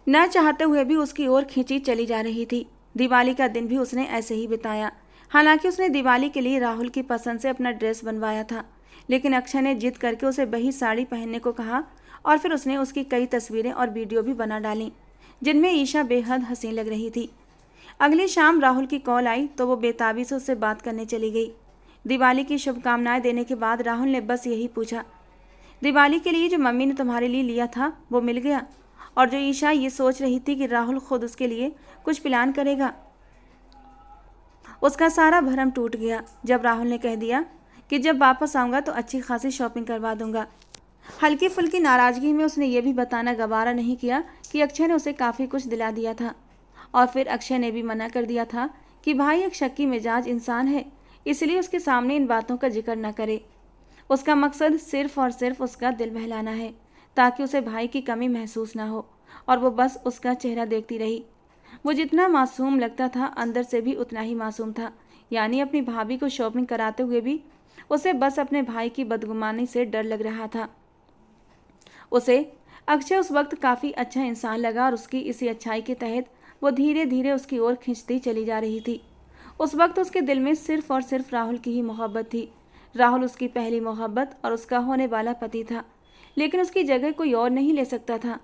न चाहते हुए भी उसकी ओर खींची चली जा रही थी। दिवाली का दिन भी उसने ऐसे ही बिताया। हालांकि उसने दिवाली के लिए राहुल की पसंद से अपना ड्रेस बनवाया था, लेकिन अक्षय ने जिद करके उसे वही साड़ी पहनने को कहा, और फिर उसने उसकी कई तस्वीरें और वीडियो भी बना डाली जिनमें ईशा बेहद हसीन लग रही थी। अगली शाम राहुल की कॉल आई तो वो बेताबी से उससे बात करने चली गई। दिवाली की शुभकामनाएं देने के बाद राहुल ने बस यही पूछा, दिवाली के लिए जो मम्मी ने तुम्हारे लिए लिया था वो मिल गया? और जो ईशा ये सोच रही थी कि राहुल खुद उसके लिए कुछ प्लान करेगा, उसका सारा भरम टूट गया जब राहुल ने कह दिया कि जब वापस आऊँगा तो अच्छी खासी शॉपिंग करवा दूंगा। हल्की फुल्की नाराज़गी में उसने ये भी बताना गवारा नहीं किया कि अक्षय ने उसे काफ़ी कुछ दिला दिया था, और फिर अक्षय ने भी मना कर दिया था कि भाई एक शक्की मिजाज इंसान है, इसलिए उसके सामने इन बातों का जिक्र न करे। उसका मकसद सिर्फ और सिर्फ उसका दिल बहलाना है, ताकि उसे भाई की कमी महसूस ना हो। और वो बस उसका चेहरा देखती रही। वो जितना मासूम लगता था अंदर से भी उतना ही मासूम था, यानी अपनी भाभी को शॉपिंग कराते हुए भी उसे बस अपने भाई की बदगुमानी से डर लग रहा था। उसे अक्षय उस वक्त काफ़ी अच्छा इंसान लगा और उसकी इसी अच्छाई के तहत वो धीरे धीरे उसकी ओर खींचती चली जा रही थी। उस वक्त उसके दिल में सिर्फ और सिर्फ राहुल की ही मोहब्बत थी। राहुल उसकी पहली मोहब्बत और उसका होने वाला पति था, लेकिन उसकी जगह कोई और नहीं ले सकता था।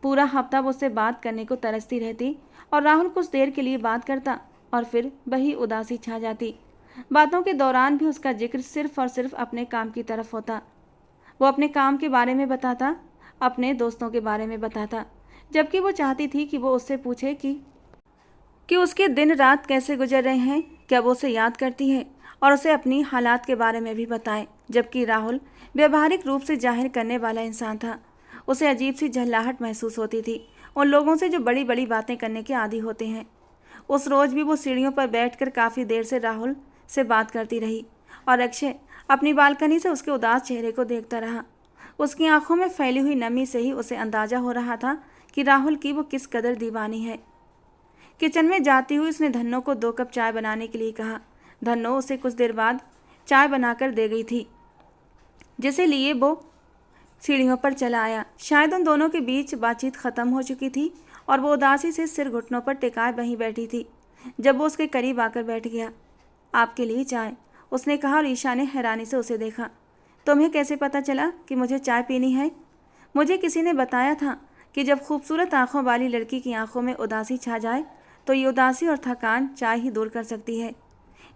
पूरा हफ्ता वो उससे बात करने को तरसती रहती और राहुल कुछ देर के लिए बात करता और फिर वही उदासी छा जाती। बातों के दौरान भी उसका जिक्र सिर्फ और सिर्फ अपने काम की तरफ होता। वो अपने काम के बारे में बताता, अपने दोस्तों के बारे में बताता, जबकि वो चाहती थी कि वो उससे पूछे कि उसके दिन रात कैसे गुजर रहे हैं, क्या वो उसे याद करती है, और उसे अपनी हालात के बारे में भी बताए। जबकि राहुल व्यवहारिक रूप से जाहिर करने वाला इंसान था। उसे अजीब सी झल्लाहट महसूस होती थी उन लोगों से जो बड़ी बड़ी बातें करने के आदी होते हैं। उस रोज़ भी वो सीढ़ियों पर बैठकर काफ़ी देर से राहुल से बात करती रही और अक्षय अपनी बालकनी से उसके उदास चेहरे को देखता रहा। उसकी आंखों में फैली हुई नमी से ही उसे अंदाजा हो रहा था कि राहुल की वो किस कदर दीवानी है। किचन में जाती हुई उसने धन्नो को 2 कप चाय बनाने के लिए कहा। धन्नो उसे कुछ देर बाद चाय बनाकर दे गई थी, जिसे लिए वो सीढ़ियों पर चला आया। शायद उन दोनों के बीच बातचीत खत्म हो चुकी थी और वो उदासी से सिर घुटनों पर टिकाए वहीं बैठी थी जब वो उसके करीब आकर बैठ गया। आपके लिए चाय, उसने कहा और ईशा ने हैरानी से उसे देखा। तुम्हें कैसे पता चला कि मुझे चाय पीनी है? मुझे किसी ने बताया था कि जब खूबसूरत आंखों वाली लड़की की आंखों में उदासी छा जाए तो ये उदासी और थकान चाय ही दूर कर सकती है।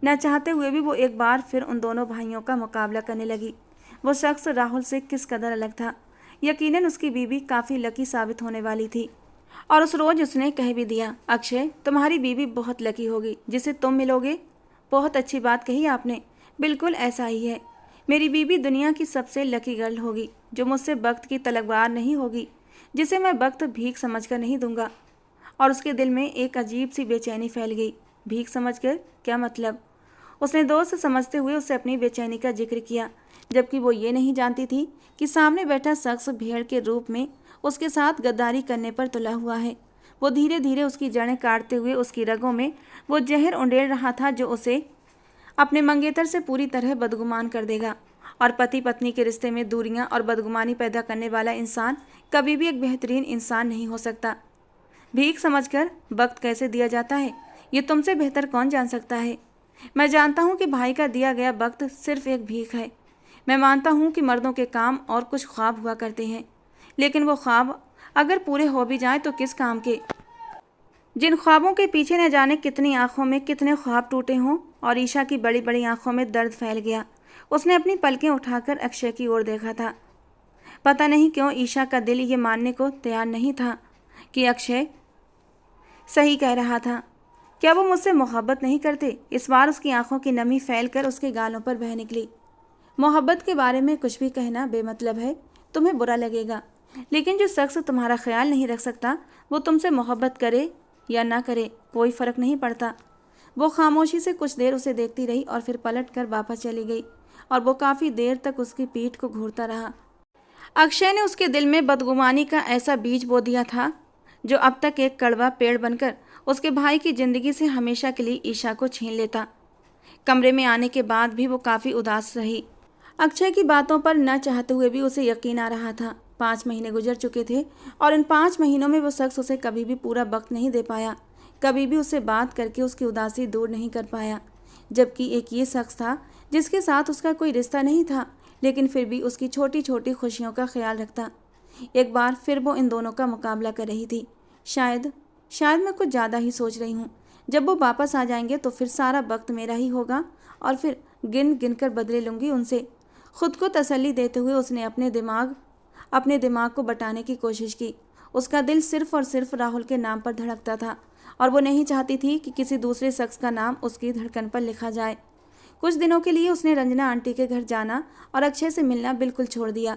न चाहते हुए भी वो एक बार फिर उन दोनों भाइयों का मुकाबला करने लगी। वो शख्स राहुल से किस कदर अलग था। यकीनन उसकी बीवी काफ़ी लकी साबित होने वाली थी और उस रोज़ उसने कह भी दिया, अक्षय तुम्हारी बीवी बहुत लकी होगी जिसे तुम मिलोगे। बहुत अच्छी बात कही आपने, बिल्कुल ऐसा ही है। मेरी बीवी दुनिया की सबसे लकी गर्ल होगी जो मुझसे वक्त की तलबगार नहीं होगी, जिसे मैं वक्त भीख समझकर नहीं दूंगा। और उसके दिल में एक अजीब सी बेचैनी फैल गई। भीख समझकर क्या मतलब? उसने दोस्त समझते हुए उससे अपनी बेचैनी का जिक्र किया, जबकि वो ये नहीं जानती थी कि सामने बैठा शख्स भेड़ के रूप में उसके साथ गद्दारी करने पर तुला हुआ है। वो धीरे धीरे उसकी जड़ें काटते हुए उसकी रगों में वो जहर उंडेल रहा था जो उसे अपने मंगेतर से पूरी तरह बदगुमान कर देगा। और पति पत्नी के रिश्ते में दूरियां और बदगुमानी पैदा करने वाला इंसान कभी भी एक बेहतरीन इंसान नहीं हो सकता। भीख समझकर वक्त कैसे दिया जाता है ये तुमसे बेहतर कौन जान सकता है। मैं जानता हूँ कि भाई का दिया गया वक्त सिर्फ एक भीख है। मैं मानता हूँ कि मर्दों के काम और कुछ ख्वाब हुआ करते हैं, लेकिन वो ख्वाब अगर पूरे हो भी जाएं तो किस काम के, जिन ख्वाबों के पीछे न जाने कितनी आंखों में कितने ख्वाब टूटे हों। और ईशा की बड़ी बड़ी आंखों में दर्द फैल गया। उसने अपनी पलकें उठाकर अक्षय की ओर देखा था। पता नहीं क्यों ईशा का दिल ये मानने को तैयार नहीं था कि अक्षय सही कह रहा था। क्या वो मुझसे मोहब्बत नहीं करते? इस बार उसकी आंखों की नमी फैल कर उसके गालों पर बह निकली। मोहब्बत के बारे में कुछ भी कहना बेमतलब है, तुम्हें बुरा लगेगा, लेकिन जो शख्स तुम्हारा ख्याल नहीं रख सकता वो तुमसे मोहब्बत करे या ना करे कोई फ़र्क नहीं पड़ता। वो खामोशी से कुछ देर उसे देखती रही और फिर पलट कर वापस चली गई और वो काफ़ी देर तक उसकी पीठ को घूरता रहा। अक्षय ने उसके दिल में बदगुमानी का ऐसा बीज बो दिया था जो अब तक एक कड़वा पेड़ बनकर उसके भाई की ज़िंदगी से हमेशा के लिए ईशा को छीन लेता। कमरे में आने के बाद भी वो काफ़ी उदास रही। अक्षय की बातों पर न चाहते हुए भी उसे यकीन आ रहा था। 5 महीने गुजर चुके थे और इन 5 महीनों में वो शख्स उसे कभी भी पूरा वक्त नहीं दे पाया, कभी भी उससे बात करके उसकी उदासी दूर नहीं कर पाया। जबकि एक ये शख्स था जिसके साथ उसका कोई रिश्ता नहीं था, लेकिन फिर भी उसकी छोटी छोटी खुशियों का ख्याल रखता। एक बार फिर वो इन दोनों का मुकाबला कर रही थी। शायद मैं कुछ ज़्यादा ही सोच रही हूँ। जब वो वापस आ जाएंगे तो फिर सारा वक्त मेरा ही होगा और फिर गिन गिन कर बदले लूँगी उनसे। खुद को तसल्ली देते हुए उसने अपने दिमाग को बटाने की कोशिश की। उसका दिल सिर्फ और सिर्फ राहुल के नाम पर धड़कता था और वो नहीं चाहती थी कि किसी दूसरे शख्स का नाम उसकी धड़कन पर लिखा जाए। कुछ दिनों के लिए उसने रंजना आंटी के घर जाना और अक्षय से मिलना बिल्कुल छोड़ दिया।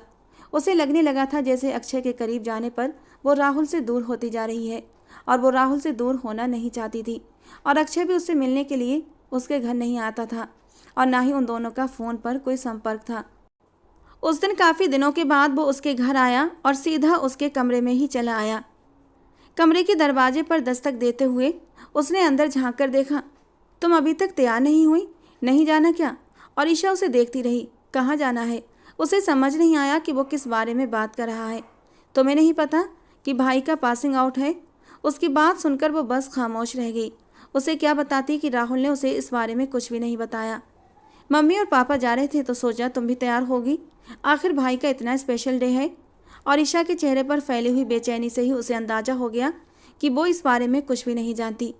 उसे लगने लगा था जैसे अक्षय के करीब जाने पर वो राहुल से दूर होती जा रही है और वो राहुल से दूर होना नहीं चाहती थी। और अक्षय भी उससे मिलने के लिए उसके घर नहीं आता था और ना ही उन दोनों का फ़ोन पर कोई संपर्क था। उस दिन काफ़ी दिनों के बाद वो उसके घर आया और सीधा उसके कमरे में ही चला आया। कमरे के दरवाजे पर दस्तक देते हुए उसने अंदर झांक कर देखा। तुम अभी तक तैयार नहीं हुई? नहीं जाना क्या? और ईशा उसे देखती रही। कहाँ जाना है? उसे समझ नहीं आया कि वो किस बारे में बात कर रहा है। तुम्हें नहीं पता कि भाई का पासिंग आउट है? उसकी बात सुनकर वो बस खामोश रह गई। उसे क्या बताती कि राहुल ने उसे इस बारे में कुछ भी नहीं बताया। मम्मी और पापा जा रहे थे तो सोचा तुम भी तैयार होगी, आखिर भाई का इतना स्पेशल डे है। और ईशा के चेहरे पर फैली हुई बेचैनी से ही उसे अंदाजा हो गया कि वो इस बारे में कुछ भी नहीं जानती।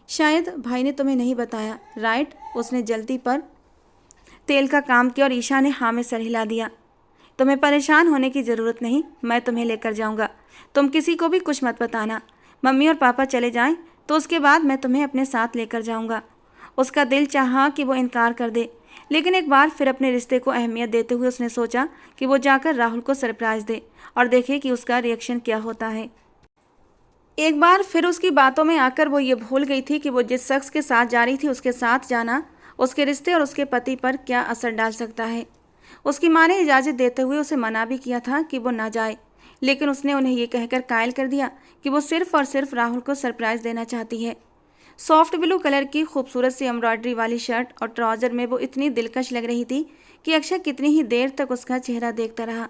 शायद भाई ने तुम्हें नहीं बताया, राइट? उसने जल्दी पर तेल का काम किया और ईशा ने हाँ में सर हिला दिया। तुम्हें परेशान होने की ज़रूरत नहीं, मैं तुम्हें लेकर जाऊंगा। तुम किसी को भी कुछ मत बताना। मम्मी और पापा चले जाएं तो उसके बाद मैं तुम्हें अपने साथ लेकर जाऊंगा। उसका दिल चाहा कि वो इनकार कर दे, लेकिन एक बार फिर अपने रिश्ते को अहमियत देते हुए उसने सोचा कि वो जाकर राहुल को सरप्राइज़ दे और देखे कि उसका रिएक्शन क्या होता है। एक बार फिर उसकी बातों में आकर वो ये भूल गई थी कि वो जिस शख्स के साथ जा रही थी उसके साथ जाना उसके रिश्ते और उसके पति पर क्या असर डाल सकता है। उसकी माँ ने इजाज़त देते हुए उसे मना भी किया था कि वो ना जाए, लेकिन उसने उन्हें ये कहकर कायल कर दिया कि वो सिर्फ और सिर्फ राहुल को सरप्राइज़ देना चाहती है। सॉफ्ट ब्लू कलर की खूबसूरत सी एम्ब्रॉयडरी वाली शर्ट और ट्राउज़र में वो इतनी दिलकश लग रही थी कि अक्षय कितनी ही देर तक उसका चेहरा देखता रहा।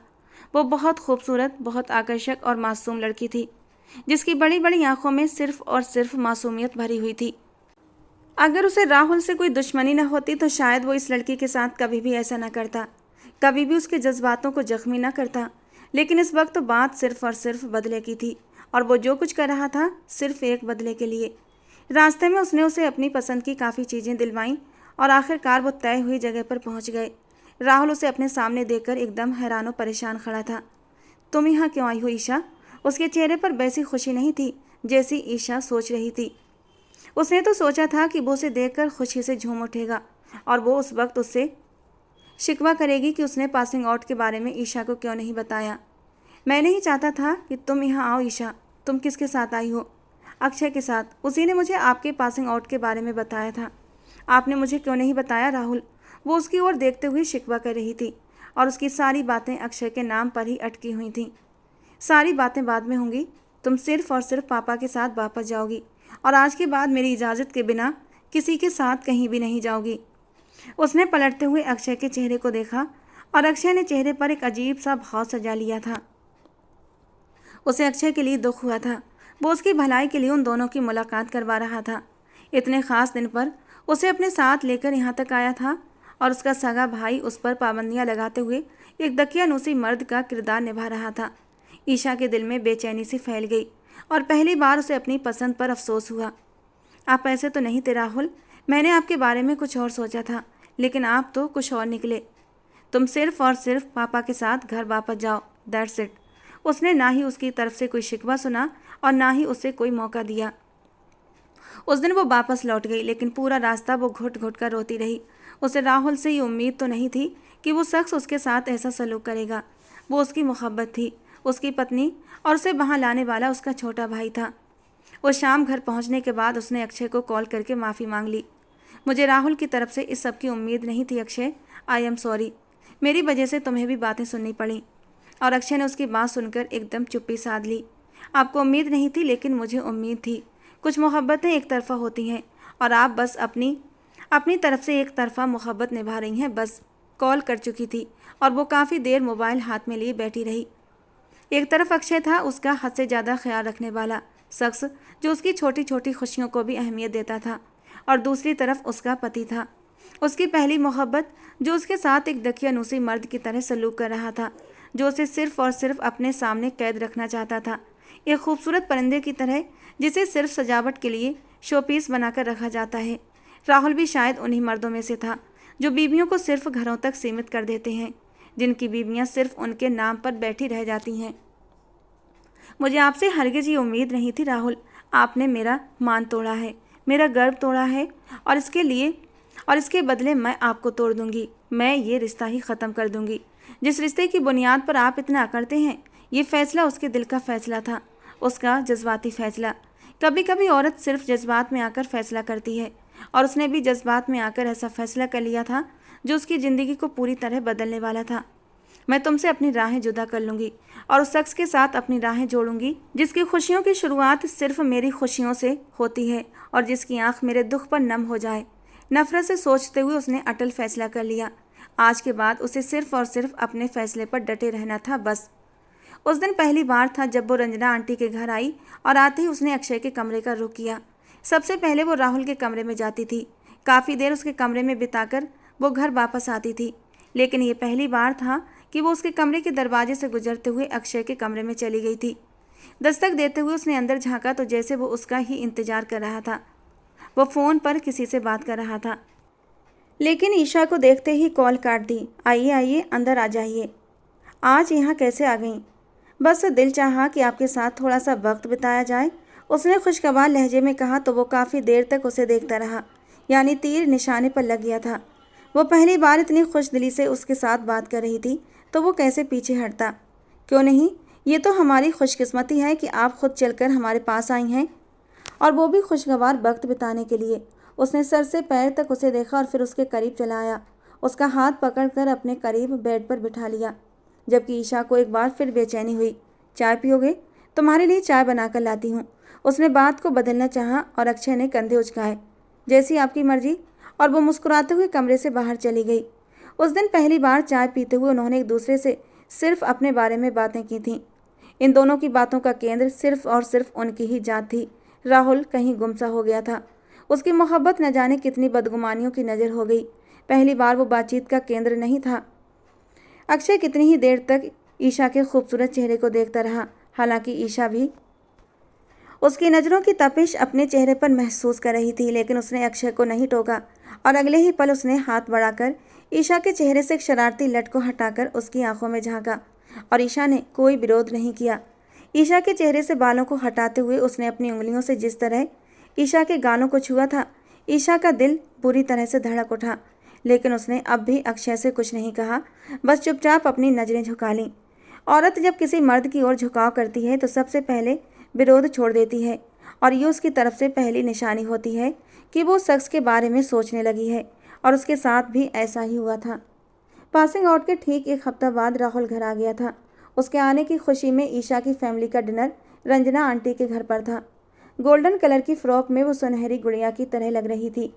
वो बहुत खूबसूरत, बहुत आकर्षक और मासूम लड़की थी, जिसकी बड़ी बड़ी आंखों में सिर्फ और सिर्फ मासूमियत भरी हुई थी। अगर उसे राहुल से कोई दुश्मनी न होती तो शायद वो इस लड़की के साथ कभी भी ऐसा न करता, कभी भी उसके जज्बातों को जख्मी न करता। लेकिन इस वक्त तो बात सिर्फ और सिर्फ बदले की थी, और वो जो कुछ कर रहा था सिर्फ एक बदले के लिए। रास्ते में उसने उसे अपनी पसंद की काफ़ी चीज़ें दिलवाईं और आखिरकार वो तय हुई जगह पर पहुंच गए। राहुल उसे अपने सामने देखकर एकदम हैरान और परेशान खड़ा था। तुम यहाँ क्यों आई हो ईशा? उसके चेहरे पर वैसी खुशी नहीं थी जैसी ईशा सोच रही थी। उसने तो सोचा था कि वो उसे देखकर खुशी से झूम उठेगा और वो उस वक्त उससे शिकवा करेगी कि उसने पासिंग आउट के बारे में ईशा को क्यों नहीं बताया। मैं नहीं चाहता था कि तुम यहाँ आओ ईशा। तुम किसके साथ आई हो? अक्षय के साथ। उसी ने मुझे आपके पासिंग आउट के बारे में बताया था। आपने मुझे क्यों नहीं बताया राहुल? वो उसकी ओर देखते हुए शिकवा कर रही थी और उसकी सारी बातें अक्षय के नाम पर ही अटकी हुई थीं। सारी बातें बाद में होंगी। तुम सिर्फ और सिर्फ पापा के साथ वापस जाओगी और आज के बाद मेरी इजाज़त के बिना किसी के साथ कहीं भी नहीं जाओगी। उसने पलटते हुए अक्षय के चेहरे को देखा और अक्षय ने चेहरे पर एक अजीब सा भाव सजा लिया था। उसे अक्षय के लिए दुख हुआ था। वो उसकी भलाई के लिए उन दोनों की मुलाकात करवा रहा था। इतने ख़ास दिन पर उसे अपने साथ लेकर यहाँ तक आया था और उसका सगा भाई उस पर पाबंदियाँ लगाते हुए एक दकियानूसी मर्द का किरदार निभा रहा था। ईशा के दिल में बेचैनी सी फैल गई और पहली बार उसे अपनी पसंद पर अफसोस हुआ। आप ऐसे तो नहीं थे राहुल, मैंने आपके बारे में कुछ और सोचा था, लेकिन आप तो कुछ और निकले। तुम सिर्फ और सिर्फ पापा के साथ घर वापस जाओ, दैट्स इट। उसने ना ही उसकी तरफ से कोई शिकवा सुना और ना ही उसे कोई मौका दिया। उस दिन वो वापस लौट गई, लेकिन पूरा रास्ता वो घुट घुट कर रोती रही। उसे राहुल से ये उम्मीद तो नहीं थी कि वो शख्स उसके साथ ऐसा सलूक करेगा। वो उसकी मोहब्बत थी, उसकी पत्नी, और उसे वहाँ लाने वाला उसका छोटा भाई था। वो शाम घर पहुँचने के बाद उसने अक्षय को कॉल करके माफ़ी मांग ली। मुझे राहुल की तरफ से इस सब की उम्मीद नहीं थी अक्षय, आई एम सॉरी। मेरी वजह से तुम्हें भी बातें सुननी पड़ी। और अक्षय ने उसकी बात सुनकर एकदम चुप्पी साध ली। आपको उम्मीद नहीं थी, लेकिन मुझे उम्मीद थी। कुछ मोहब्बतें एक तरफा होती हैं और आप बस अपनी तरफ से एक तरफा मोहब्बत निभा रही हैं। बस कॉल कर चुकी थी और वो काफ़ी देर मोबाइल हाथ में लिए बैठी रही। एक तरफ अक्षय था, उसका हद से ज़्यादा ख्याल रखने वाला शख्स जो उसकी छोटी छोटी खुशियों को भी अहमियत देता था, और दूसरी तरफ उसका पति था, उसकी पहली मोहब्बत, जो उसके साथ एक दकियानूसी मर्द की तरह सलूक कर रहा था, जो उसे सिर्फ और सिर्फ अपने सामने कैद रखना चाहता था, एक खूबसूरत परिंदे की तरह जिसे सिर्फ सजावट के लिए शोपीस बनाकर रखा जाता है। राहुल भी शायद उन्हीं मर्दों में से था जो बीवियों को सिर्फ घरों तक सीमित कर देते हैं, जिनकी बीवियां सिर्फ उनके नाम पर बैठी रह जाती हैं। मुझे आपसे हरगिज़ ये उम्मीद नहीं थी राहुल। आपने मेरा मान तोड़ा है, मेरा गर्व तोड़ा है, और इसके बदले मैं आपको तोड़ दूंगी। मैं ये रिश्ता ही ख़त्म कर दूंगी जिस रिश्ते की बुनियाद पर आप इतना अकड़ते हैं। ये फ़ैसला उसके दिल का फ़ैसला था, उसका जज्बाती फ़ैसला। कभी कभी औरत सिर्फ जज्बात में आकर फ़ैसला करती है, और उसने भी जज्बात में आकर ऐसा फ़ैसला कर लिया था जो उसकी ज़िंदगी को पूरी तरह बदलने वाला था। मैं तुमसे अपनी राहें जुदा कर लूँगी और उस शख्स के साथ अपनी राहें जोड़ूंगी जिसकी खुशियों की शुरुआत सिर्फ मेरी खुशियों से होती है और जिसकी आंख मेरे दुख पर नम हो जाए। नफरत से सोचते हुए उसने अटल फैसला कर लिया। आज के बाद उसे सिर्फ और सिर्फ अपने फैसले पर डटे रहना था, बस। उस दिन पहली बार था जब वो रंजना आंटी के घर आई और आते ही उसने अक्षय के कमरे का रुख किया। सबसे पहले वो राहुल के कमरे में जाती थी। काफ़ी देर उसके कमरे में बिताकर वो घर वापस आती थी, लेकिन ये पहली बार था कि वो उसके कमरे के दरवाजे से गुजरते हुए अक्षय के कमरे में चली गई थी। दस्तक देते हुए उसने अंदर झांका तो जैसे वो उसका ही इंतजार कर रहा था। वो फ़ोन पर किसी से बात कर रहा था, लेकिन ईशा को देखते ही कॉल काट दी। आइए आइए, अंदर आ जाइए। आज यहाँ कैसे आ गई? बस दिल चाहा कि आपके साथ थोड़ा सा वक्त बिताया जाए, उसने खुशगवार लहजे में कहा तो वो काफ़ी देर तक उसे देखता रहा, यानी तीर निशाने पर लग गया था। वो पहली बार इतनी खुश दिली से उसके साथ बात कर रही थी, तो वो कैसे पीछे हटता? क्यों नहीं, ये तो हमारी खुशकिस्मती है कि आप खुद चलकर हमारे पास आई हैं, और वो भी खुशगवार वक्त बिताने के लिए। उसने सर से पैर तक उसे देखा और फिर उसके करीब चला आया, उसका हाथ पकड़कर अपने करीब बेड पर बिठा लिया, जबकि ईशा को एक बार फिर बेचैनी हुई। चाय पियोगे? तुम्हारे लिए चाय बनाकर लाती हूँ। उसने बात को बदलना चाहा और अक्षय ने कंधे उचकाए। जैसी आपकी मर्जी, और वो मुस्कुराते हुए कमरे से बाहर चली गई। उस दिन पहली बार चाय पीते हुए उन्होंने एक दूसरे से सिर्फ अपने बारे में बातें की थीं। इन दोनों की बातों का केंद्र सिर्फ और सिर्फ उनकी ही जात थी। राहुल कहीं गुमसा हो गया था। उसकी मोहब्बत न जाने कितनी बदगुमानियों की नज़र हो गई। पहली बार वो बातचीत का केंद्र नहीं था। अक्षय कितनी ही देर तक ईशा के खूबसूरत चेहरे को देखता रहा, हालांकि ईशा भी उसकी नज़रों की तपिश अपने चेहरे पर महसूस कर रही थी, लेकिन उसने अक्षय को नहीं टोका और अगले ही पल उसने हाथ बढ़ाकर ईशा के चेहरे से एक शरारती लट को हटाकर उसकी आंखों में झांका, और ईशा ने कोई विरोध नहीं किया। ईशा के चेहरे से बालों को हटाते हुए उसने अपनी उंगलियों से जिस तरह ईशा के गालों को छुआ था, ईशा का दिल पूरी तरह से धड़क उठा, लेकिन उसने अब भी अक्षय से कुछ नहीं कहा, बस चुपचाप अपनी नज़रें झुका लीं। औरत जब किसी मर्द की ओर झुकाव करती है तो सबसे पहले विरोध छोड़ देती है, और ये उसकी तरफ से पहली निशानी होती है कि वो शख्स के बारे में सोचने लगी है, और उसके साथ भी ऐसा ही हुआ था। पासिंग आउट के ठीक एक हफ्ता बाद राहुल घर आ गया था। उसके आने की खुशी में ईशा की फैमिली का डिनर रंजना आंटी के घर पर था। गोल्डन कलर की फ्रॉक में वो सुनहरी गुड़िया की तरह लग रही थी।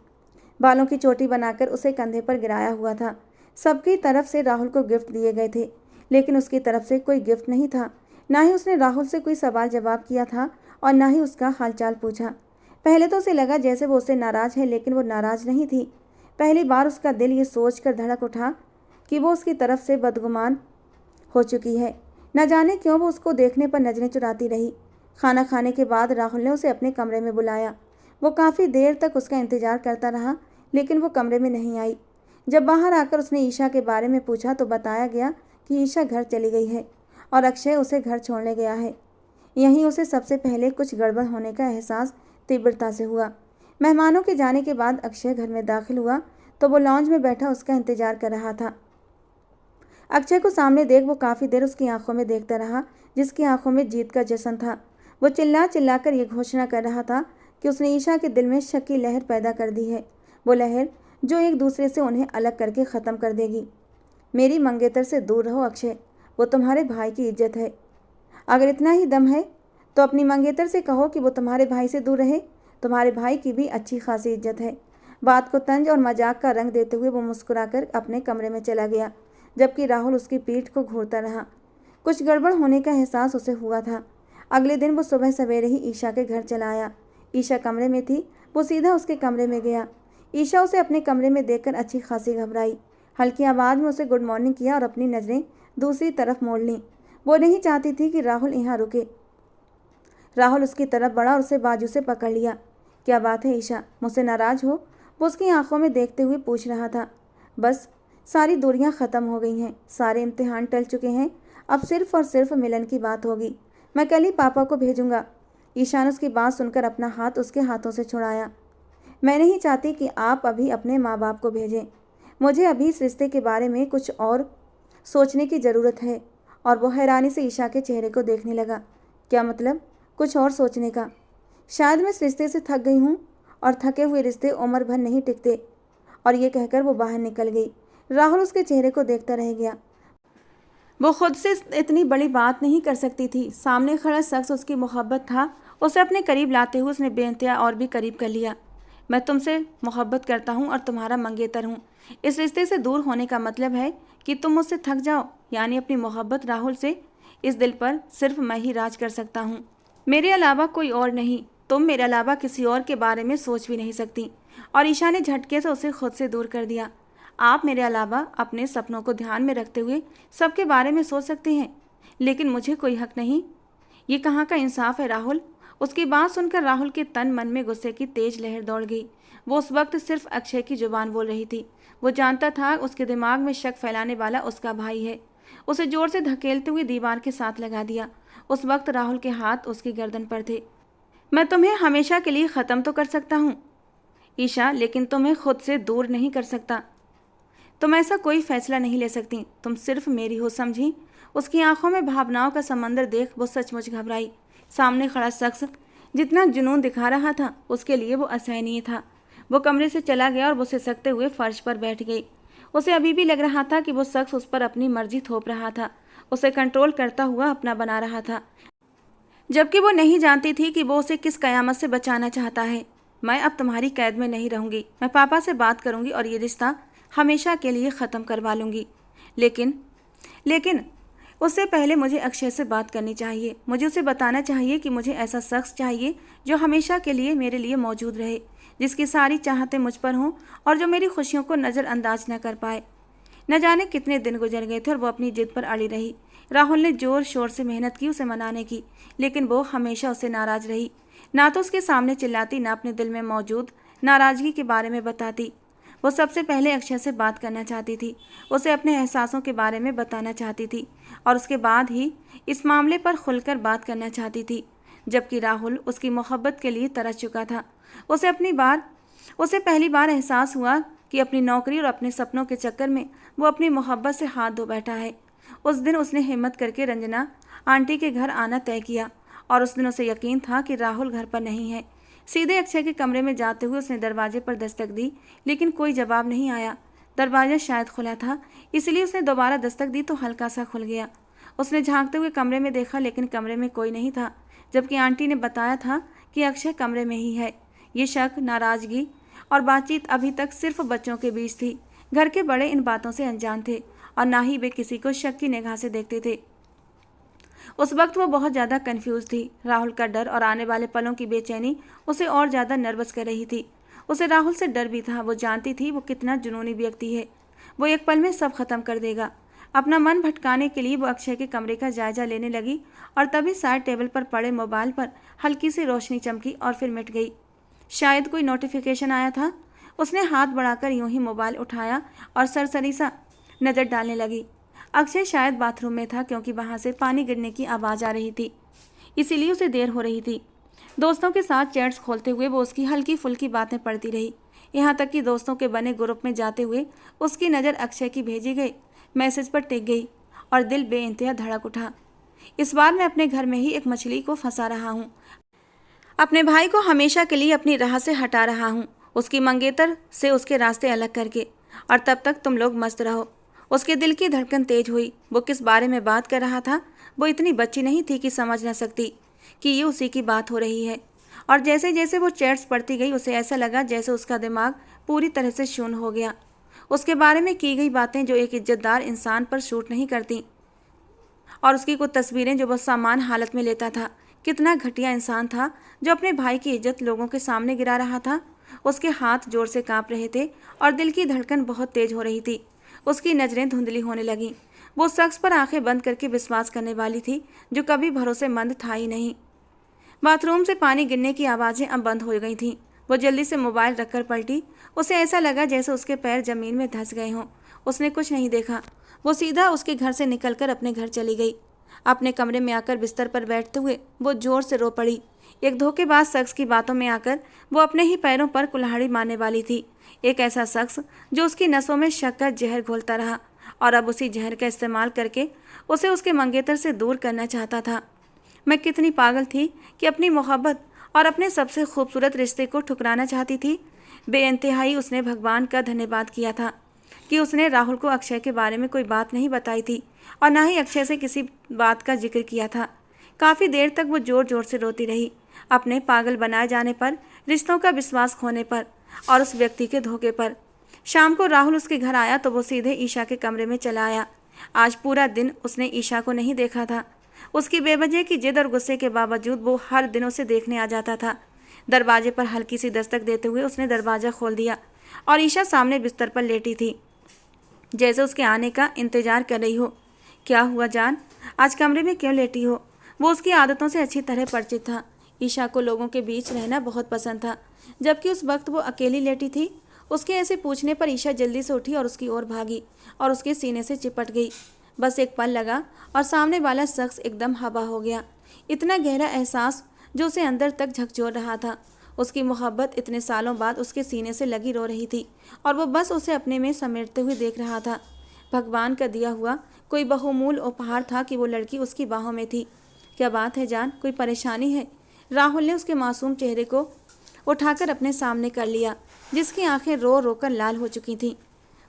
बालों की चोटी बनाकर उसे कंधे पर गिराया हुआ था। सबकी तरफ से राहुल को गिफ्ट दिए गए थे, लेकिन उसकी तरफ से कोई गिफ्ट नहीं था। ना ही उसने राहुल से कोई सवाल जवाब किया था और ना ही उसका हालचाल पूछा। पहले तो उसे लगा जैसे वो उससे नाराज़ है, लेकिन वो नाराज़ नहीं थी। पहली बार उसका दिल ये सोचकर धड़क उठा कि वो उसकी तरफ से बदगुमान हो चुकी है। न जाने क्यों वो उसको देखने पर नजरें चुराती रही। खाना खाने के बाद राहुल ने उसे अपने कमरे में बुलाया। वो काफ़ी देर तक उसका इंतज़ार करता रहा, लेकिन वो कमरे में नहीं आई। जब बाहर आकर उसने ईशा के बारे में पूछा तो बताया गया कि ईशा घर चली गई है और अक्षय उसे घर छोड़ने गया है। यहीं उसे सबसे पहले कुछ गड़बड़ होने का एहसास तीव्रता से हुआ। मेहमानों के जाने के बाद अक्षय घर में दाखिल हुआ तो वो लॉन्ज में बैठा उसका इंतजार कर रहा था। अक्षय को सामने देख वो काफ़ी देर उसकी आंखों में देखता रहा, जिसकी आंखों में जीत का जश्न था। वो चिल्ला चिल्ला कर ये घोषणा कर रहा था कि उसने ईशा के दिल में शक की लहर पैदा कर दी है, वो लहर जो एक दूसरे से उन्हें अलग करके ख़त्म कर देगी। मेरी मंगेतर से दूर रहो अक्षय, वो तुम्हारे भाई की इज्जत है। अगर इतना ही दम है तो अपनी मंगेतर से कहो कि वो तुम्हारे भाई से दूर रहे। तुम्हारे भाई की भी अच्छी खासी इज्जत है। बात को तंज और मजाक का रंग देते हुए वो मुस्कुराकर अपने कमरे में चला गया, जबकि राहुल उसकी पीठ को घूरता रहा। कुछ गड़बड़ होने का एहसास उसे हुआ था। अगले दिन वो सुबह सवेरे ही ईशा के घर चला आया। ईशा कमरे में थी, वो सीधा उसके कमरे में गया। ईशा उसे अपने कमरे में देखकर अच्छी खासी घबराई। हल्की आवाज़ में उसे गुड मॉर्निंग किया और अपनी नज़रें दूसरी तरफ मोड़ लीं। वो नहीं चाहती थी कि राहुल यहाँ रुके। राहुल उसकी तरफ बढ़ा और उसे बाजू से पकड़ लिया। क्या बात है ईशा, मुझसे नाराज़ हो? वो उसकी आंखों में देखते हुए पूछ रहा था। बस, सारी दूरियां ख़त्म हो गई हैं, सारे इम्तिहान टल चुके हैं, अब सिर्फ और सिर्फ मिलन की बात होगी। मैं कल ही पापा को भेजूंगा। ईशा ने उसकी बात सुनकर अपना हाथ उसके हाथों से छुड़ाया। मैं नहीं चाहती कि आप अभी अपने माँ बाप को भेजें। मुझे अभी इस रिश्ते के बारे में कुछ और सोचने की ज़रूरत है। और वो हैरानी से ईशा के चेहरे को देखने लगा। क्या मतलब, कुछ और सोचने का? शायद मैं इस रिश्ते से थक गई हूँ, और थके हुए रिश्ते उम्र भर नहीं टिकते। और ये कहकर वो बाहर निकल गई। राहुल उसके चेहरे को देखता रह गया। वो खुद से इतनी बड़ी बात नहीं कर सकती थी। सामने खड़ा शख्स उसकी मोहब्बत था। उसे अपने करीब लाते हुए उसने बेइंतहा और भी करीब कर लिया। मैं तुमसे मोहब्बत करता हूँ और तुम्हारा मंगेतर हूँ। इस रिश्ते से दूर होने का मतलब है कि तुम मुझसे थक जाओ, यानी अपनी मोहब्बत राहुल से। इस दिल पर सिर्फ मैं ही राज कर सकता हूँ, मेरे अलावा कोई और नहीं। तुम मेरे अलावा किसी और के बारे में सोच भी नहीं सकती। और ईशा ने झटके से उसे खुद से दूर कर दिया। आप मेरे अलावा अपने सपनों को ध्यान में रखते हुए सबके बारे में सोच सकते हैं, लेकिन मुझे कोई हक नहीं। ये कहाँ का इंसाफ है राहुल। उसकी बात सुनकर राहुल के तन मन में गुस्से की तेज लहर दौड़ गई। वो उस वक्त सिर्फ अक्षय की जुबान बोल रही थी। वो जानता था उसके दिमाग में शक फैलाने वाला उसका भाई है। उसे जोर से धकेलते हुए दीवार के साथ लगा दिया। उस वक्त राहुल के हाथ उसकी गर्दन पर थे। मैं तुम्हें हमेशा के लिए ख़त्म तो कर सकता हूँ ईशा, लेकिन तुम्हें खुद से दूर नहीं कर सकता। तुम ऐसा कोई फैसला नहीं ले सकती। तुम सिर्फ मेरी हो, समझी। उसकी आंखों में भावनाओं का समंदर देख वो सचमुच घबराई। सामने खड़ा शख्स जितना जुनून दिखा रहा था, उसके लिए वो असहनीय था। वो कमरे से चला गया और वो सिसकते हुए फर्श पर बैठ गई। उसे अभी भी लग रहा था कि वो शख्स उस पर अपनी मर्जी थोप रहा था, उसे कंट्रोल करता हुआ अपना बना रहा था, जबकि वो नहीं जानती थी कि वो उसे किस कयामत से बचाना चाहता है। मैं अब तुम्हारी कैद में नहीं रहूंगी। मैं पापा से बात करूंगी और ये रिश्ता हमेशा के लिए ख़त्म करवा लूंगी। लेकिन लेकिन उससे पहले मुझे अक्षय से बात करनी चाहिए। मुझे उसे बताना चाहिए कि मुझे ऐसा शख्स चाहिए जो हमेशा के लिए मेरे लिए मौजूद रहे, जिसकी सारी चाहतें मुझ पर हों और जो मेरी खुशियों को नज़रअंदाज न कर पाए। न जाने कितने दिन गुजर गए थे और वो अपनी जिद पर अड़ी रही। राहुल ने जोर शोर से मेहनत की उसे मनाने की, लेकिन वो हमेशा उससे नाराज़ रही। ना तो उसके सामने चिल्लाती, ना अपने दिल में मौजूद नाराज़गी के बारे में बताती। वो सबसे पहले अक्षय से बात करना चाहती थी, उसे अपने एहसासों के बारे में बताना चाहती थी और उसके बाद ही इस मामले पर खुलकर बात करना चाहती थी। जबकि राहुल उसकी मोहब्बत के लिए तरस चुका था। उसे पहली बार एहसास हुआ कि अपनी नौकरी और अपने सपनों के चक्कर में वो अपनी मोहब्बत से हाथ धो बैठा है। उस दिन उसने हिम्मत करके रंजना आंटी के घर आना तय किया और उस दिन उसे यकीन था कि राहुल घर पर नहीं है। सीधे अक्षय के कमरे में जाते हुए उसने दरवाजे पर दस्तक दी, लेकिन कोई जवाब नहीं आया। दरवाज़ा शायद खुला था, इसलिए उसने दोबारा दस्तक दी तो हल्का सा खुल गया। उसने झांकते हुए कमरे में देखा, लेकिन कमरे में कोई नहीं था, जबकि आंटी ने बताया था कि अक्षय कमरे में ही है। ये शक, नाराज़गी और बातचीत अभी तक सिर्फ बच्चों के बीच थी। घर के बड़े इन बातों से अनजान थे और ना ही वे किसी को शक की निगाह से देखते थे। उस वक्त वो बहुत ज़्यादा कंफ्यूज थी। राहुल का डर और आने वाले पलों की बेचैनी उसे और ज़्यादा नर्वस कर रही थी। उसे राहुल से डर भी था। वो जानती थी वो कितना जुनूनी व्यक्ति है। वो एक पल में सब खत्म कर देगा। अपना मन भटकाने के लिए वो अक्षय के कमरे का जायजा लेने लगी और तभी साइड टेबल पर पड़े मोबाइल पर हल्की सी रोशनी चमकी और फिर मिट गई। शायद कोई नोटिफिकेशन आया था। उसने हाथ बढ़ाकर यूं ही मोबाइल उठाया और सरसरी सा नज़र डालने लगी। अक्षय शायद बाथरूम में था, क्योंकि वहां से पानी गिरने की आवाज़ आ रही थी, इसीलिए उसे देर हो रही थी। दोस्तों के साथ चैट्स खोलते हुए वो उसकी हल्की फुल्की बातें पढ़ती रही, यहाँ तक कि दोस्तों के बने ग्रुप में जाते हुए उसकी नज़र अक्षय की भेजी गई मैसेज पर टिक गई और दिल बेइंतहा धड़क उठा। इस बार मैं अपने घर में ही एक मछली को फंसा रहा हूँ, अपने भाई को हमेशा के लिए अपनी राह से हटा रहा हूँ, उसकी मंगेतर से उसके रास्ते अलग करके। और तब तक तुम लोग मस्त रहो। उसके दिल की धड़कन तेज हुई। वो किस बारे में बात कर रहा था? वो इतनी बच्ची नहीं थी कि समझ न सकती कि ये उसी की बात हो रही है। और जैसे जैसे वो चैट्स पढ़ती गई उसे ऐसा लगा जैसे उसका दिमाग पूरी तरह से शून्य हो गया। उसके बारे में की गई बातें जो एक इज्जतदार इंसान पर शूट नहीं करती, और उसकी कुछ तस्वीरें जो वो सामान हालत में लेता था। कितना घटिया इंसान था जो अपने भाई की इज्जत लोगों के सामने गिरा रहा था। उसके हाथ जोर से कांप रहे थे और दिल की धड़कन बहुत तेज हो रही थी। उसकी नज़रें धुंधली होने लगीं। वो शख्स पर आंखें बंद करके विश्वास करने वाली थी जो कभी भरोसेमंद था ही नहीं। बाथरूम से पानी गिरने की आवाज़ें अब बंद हो गई थीं। वो जल्दी से मोबाइल रखकर पलटी। उसे ऐसा लगा जैसे उसके पैर ज़मीन में धंस गए हों। उसने कुछ नहीं देखा। वो सीधा उसके घर से निकलकर अपने घर चली गई। अपने कमरे में आकर बिस्तर पर बैठते हुए वो जोर से रो पड़ी। एक धोखेबाज शख्स की बातों में आकर वो अपने ही पैरों पर कुल्हाड़ी मारने वाली थी। एक ऐसा शख्स जो उसकी नसों में शक का जहर घोलता रहा और अब उसी जहर का इस्तेमाल करके उसे उसके मंगेतर से दूर करना चाहता था। मैं कितनी पागल थी कि अपनी मोहब्बत और अपने सबसे खूबसूरत रिश्ते को ठुकराना चाहती थी। बेइंतहाई उसने भगवान का धन्यवाद किया था कि उसने राहुल को अक्षय के बारे में कोई बात नहीं बताई थी और ना ही अक्षय से किसी बात का जिक्र किया था। काफ़ी देर तक वो ज़ोर ज़ोर से रोती रही, अपने पागल बनाए जाने पर, रिश्तों का विश्वास खोने पर और उस व्यक्ति के धोखे पर। शाम को राहुल उसके घर आया तो वो सीधे ईशा के कमरे में चला आया। आज पूरा दिन उसने ईशा को नहीं देखा था। उसकी बेवजह की जिद और गुस्से के बावजूद वो हर दिन उसे देखने आ जाता था। दरवाजे पर हल्की सी दस्तक देते हुए उसने दरवाज़ा खोल दिया और ईशा सामने बिस्तर पर लेटी थी, जैसे उसके आने का इंतजार कर रही हो। क्या हुआ जान, आज कमरे में क्यों लेटी हो? वो उसकी आदतों से अच्छी तरह परिचित था। ईशा को लोगों के बीच रहना बहुत पसंद था, जबकि उस वक्त वो अकेली लेटी थी। उसके ऐसे पूछने पर ईशा जल्दी से उठी और उसकी ओर भागी और उसके सीने से चिपट गई। बस एक पल लगा और सामने वाला शख्स एकदम हवा हो गया। इतना गहरा एहसास जो उसे अंदर तक झकझोर रहा था। उसकी मोहब्बत इतने सालों बाद उसके सीने से लगी रो रही थी और वो बस उसे अपने में समेटते हुए देख रहा था। भगवान का दिया हुआ कोई बहुमूल्य उपहार था कि वो लड़की उसकी बाहों में थी। क्या बात है जान, कोई परेशानी है? राहुल ने उसके मासूम चेहरे को उठाकर अपने सामने कर लिया, जिसकी आंखें रो रो कर लाल हो चुकी थीं।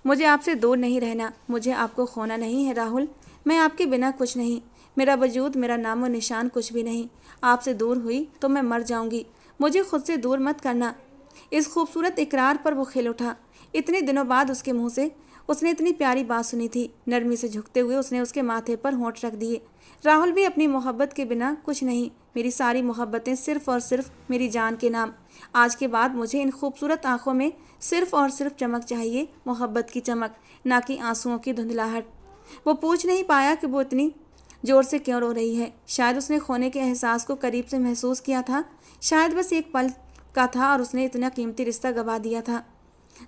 मुझे आपसे दूर नहीं रहना, मुझे आपको खोना नहीं है राहुल। मैं आपके बिना कुछ नहीं, मेरा वजूद, मेरा नामो निशान कुछ भी नहीं। आपसे दूर हुई तो मैं मर जाऊंगी। मुझे खुद से दूर मत करना। इस खूबसूरत इकरार पर वो खिल उठा। इतने दिनों बाद उसके मुंह से उसने इतनी प्यारी बात सुनी थी। नरमी से झुकते हुए उसने उसके माथे पर होंठ रख दिए। राहुल भी अपनी मोहब्बत के बिना कुछ नहीं। मेरी सारी मोहब्बतें सिर्फ और सिर्फ मेरी जान के नाम। आज के बाद मुझे इन खूबसूरत आंखों में सिर्फ और सिर्फ चमक चाहिए, मोहब्बत की चमक, ना कि आंसुओं की धुंधलाहट। वो पूछ नहीं पाया कि वो इतनी जोर से क्यों रो रही है। शायद उसने खोने के एहसास को करीब से महसूस किया था। शायद बस एक पल का था और उसने इतना कीमती रिश्ता गवा दिया था,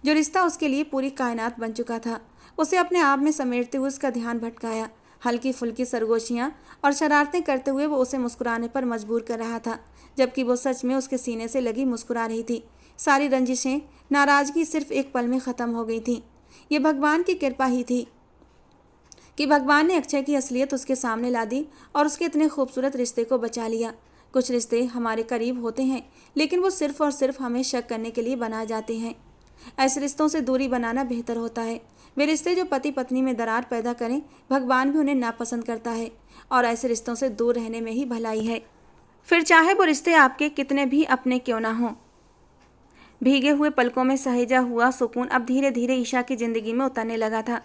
जो रिश्ता उसके लिए पूरी कायनात बन चुका था। उसे अपने आप में समेटते हुए उसका ध्यान भटकाया। हल्की फुल्की सरगोशियाँ और शरारतें करते हुए वो उसे मुस्कुराने पर मजबूर कर रहा था, जबकि वो सच में उसके सीने से लगी मुस्कुरा रही थी। सारी रंजिशें, नाराज़गी सिर्फ एक पल में ख़त्म हो गई थी। ये भगवान की कृपा ही थी कि भगवान ने अक्षय की असलियत उसके सामने ला दी और उसके इतने खूबसूरत रिश्ते को बचा लिया। कुछ रिश्ते हमारे करीब होते हैं, लेकिन वो सिर्फ और सिर्फ हमें शक करने के लिए बनाए जाते हैं। ऐसे रिश्तों से दूरी बनाना बेहतर होता है। वे रिश्ते जो पति पत्नी में दरार पैदा करें, भगवान भी उन्हें नापसंद करता है और ऐसे रिश्तों से दूर रहने में ही भलाई है, फिर चाहे वो रिश्ते आपके कितने भी अपने क्यों ना हों। भीगे हुए पलकों में सहेजा हुआ सुकून अब धीरे धीरे ईशा की ज़िंदगी में उतरने लगा था।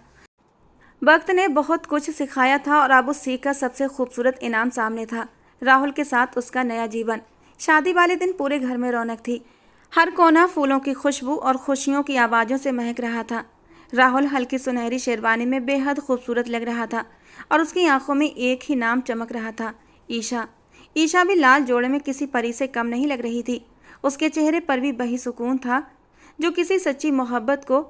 वक्त ने बहुत कुछ सिखाया था और अब उस सीख का सबसे खूबसूरत इनाम सामने था, राहुल के साथ उसका नया जीवन। शादी वाले दिन पूरे घर में रौनक थी। हर कोना फूलों की खुशबू और खुशियों की आवाज़ों से महक रहा था। राहुल हल्की सुनहरी शेरवानी में बेहद खूबसूरत लग रहा था और उसकी आंखों में एक ही नाम चमक रहा था, ईशा। ईशा भी लाल जोड़े में किसी परी से कम नहीं लग रही थी। उसके चेहरे पर भी वही सुकून था जो किसी सच्ची मोहब्बत को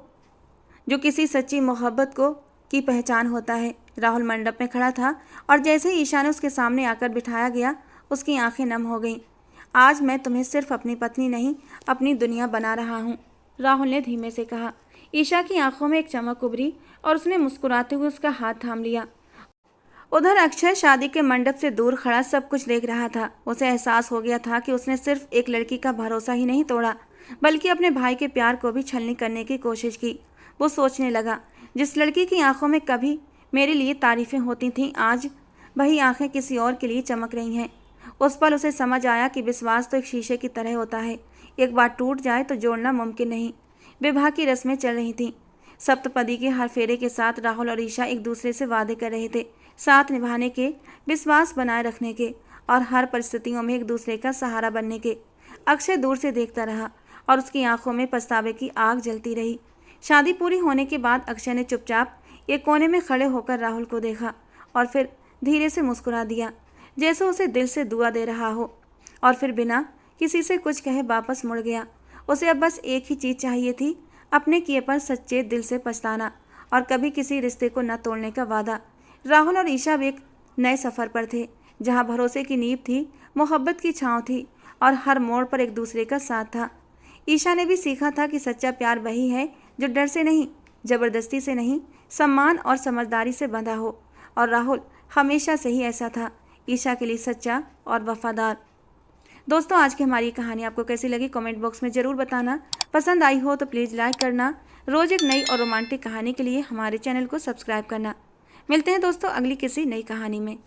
की पहचान होता है। राहुल मंडप में खड़ा था और जैसे ही ईशा ने उसके सामने आकर बिठाया गया, उसकी आंखें नम हो गईं। आज मैं तुम्हें सिर्फ अपनी पत्नी नहीं, अपनी दुनिया बना रहा हूँ, राहुल ने धीमे से कहा। ईशा की आंखों में एक चमक उभरी और उसने मुस्कुराते हुए उसका हाथ थाम लिया। उधर अक्षय शादी के मंडप से दूर खड़ा सब कुछ देख रहा था। उसे एहसास हो गया था कि उसने सिर्फ एक लड़की का भरोसा ही नहीं तोड़ा, बल्कि अपने भाई के प्यार को भी छलनी करने की कोशिश की। वो सोचने लगा, जिस लड़की की आंखों में कभी मेरे लिए तारीफ़ें होती थीं, आज वही आंखें किसी और के लिए चमक रही हैं। उस पल उसे समझ आया कि विश्वास तो एक शीशे की तरह होता है, एक बार टूट जाए तो जोड़ना मुमकिन नहीं। विवाह की रस्में चल रही थीं। सप्तपदी के हर फेरे के साथ राहुल और ईशा एक दूसरे से वादे कर रहे थे, साथ निभाने के, विश्वास बनाए रखने के और हर परिस्थितियों में एक दूसरे का सहारा बनने के। अक्षय दूर से देखता रहा और उसकी आंखों में पछतावे की आग जलती रही। शादी पूरी होने के बाद अक्षय ने चुपचाप एक कोने में खड़े होकर राहुल को देखा और फिर धीरे से मुस्कुरा दिया, जैसे उसे दिल से दुआ दे रहा हो, और फिर बिना किसी से कुछ कहे वापस मुड़ गया। उसे अब बस एक ही चीज़ चाहिए थी, अपने किए पर सच्चे दिल से पछताना और कभी किसी रिश्ते को न तोड़ने का वादा। राहुल और ईशा भी एक नए सफ़र पर थे, जहाँ भरोसे की नींव थी, मोहब्बत की छाँव थी और हर मोड़ पर एक दूसरे का साथ था। ईशा ने भी सीखा था कि सच्चा प्यार वही है जो डर से नहीं, ज़बरदस्ती से नहीं, सम्मान और समझदारी से बंधा हो, और राहुल हमेशा से ही ऐसा था, ईशा के लिए सच्चा और वफादार। दोस्तों, आज की हमारी कहानी आपको कैसी लगी कमेंट बॉक्स में ज़रूर बताना। पसंद आई हो तो प्लीज़ लाइक करना। रोज़ एक नई और रोमांटिक कहानी के लिए हमारे चैनल को सब्सक्राइब करना। मिलते हैं दोस्तों अगली किसी नई कहानी में।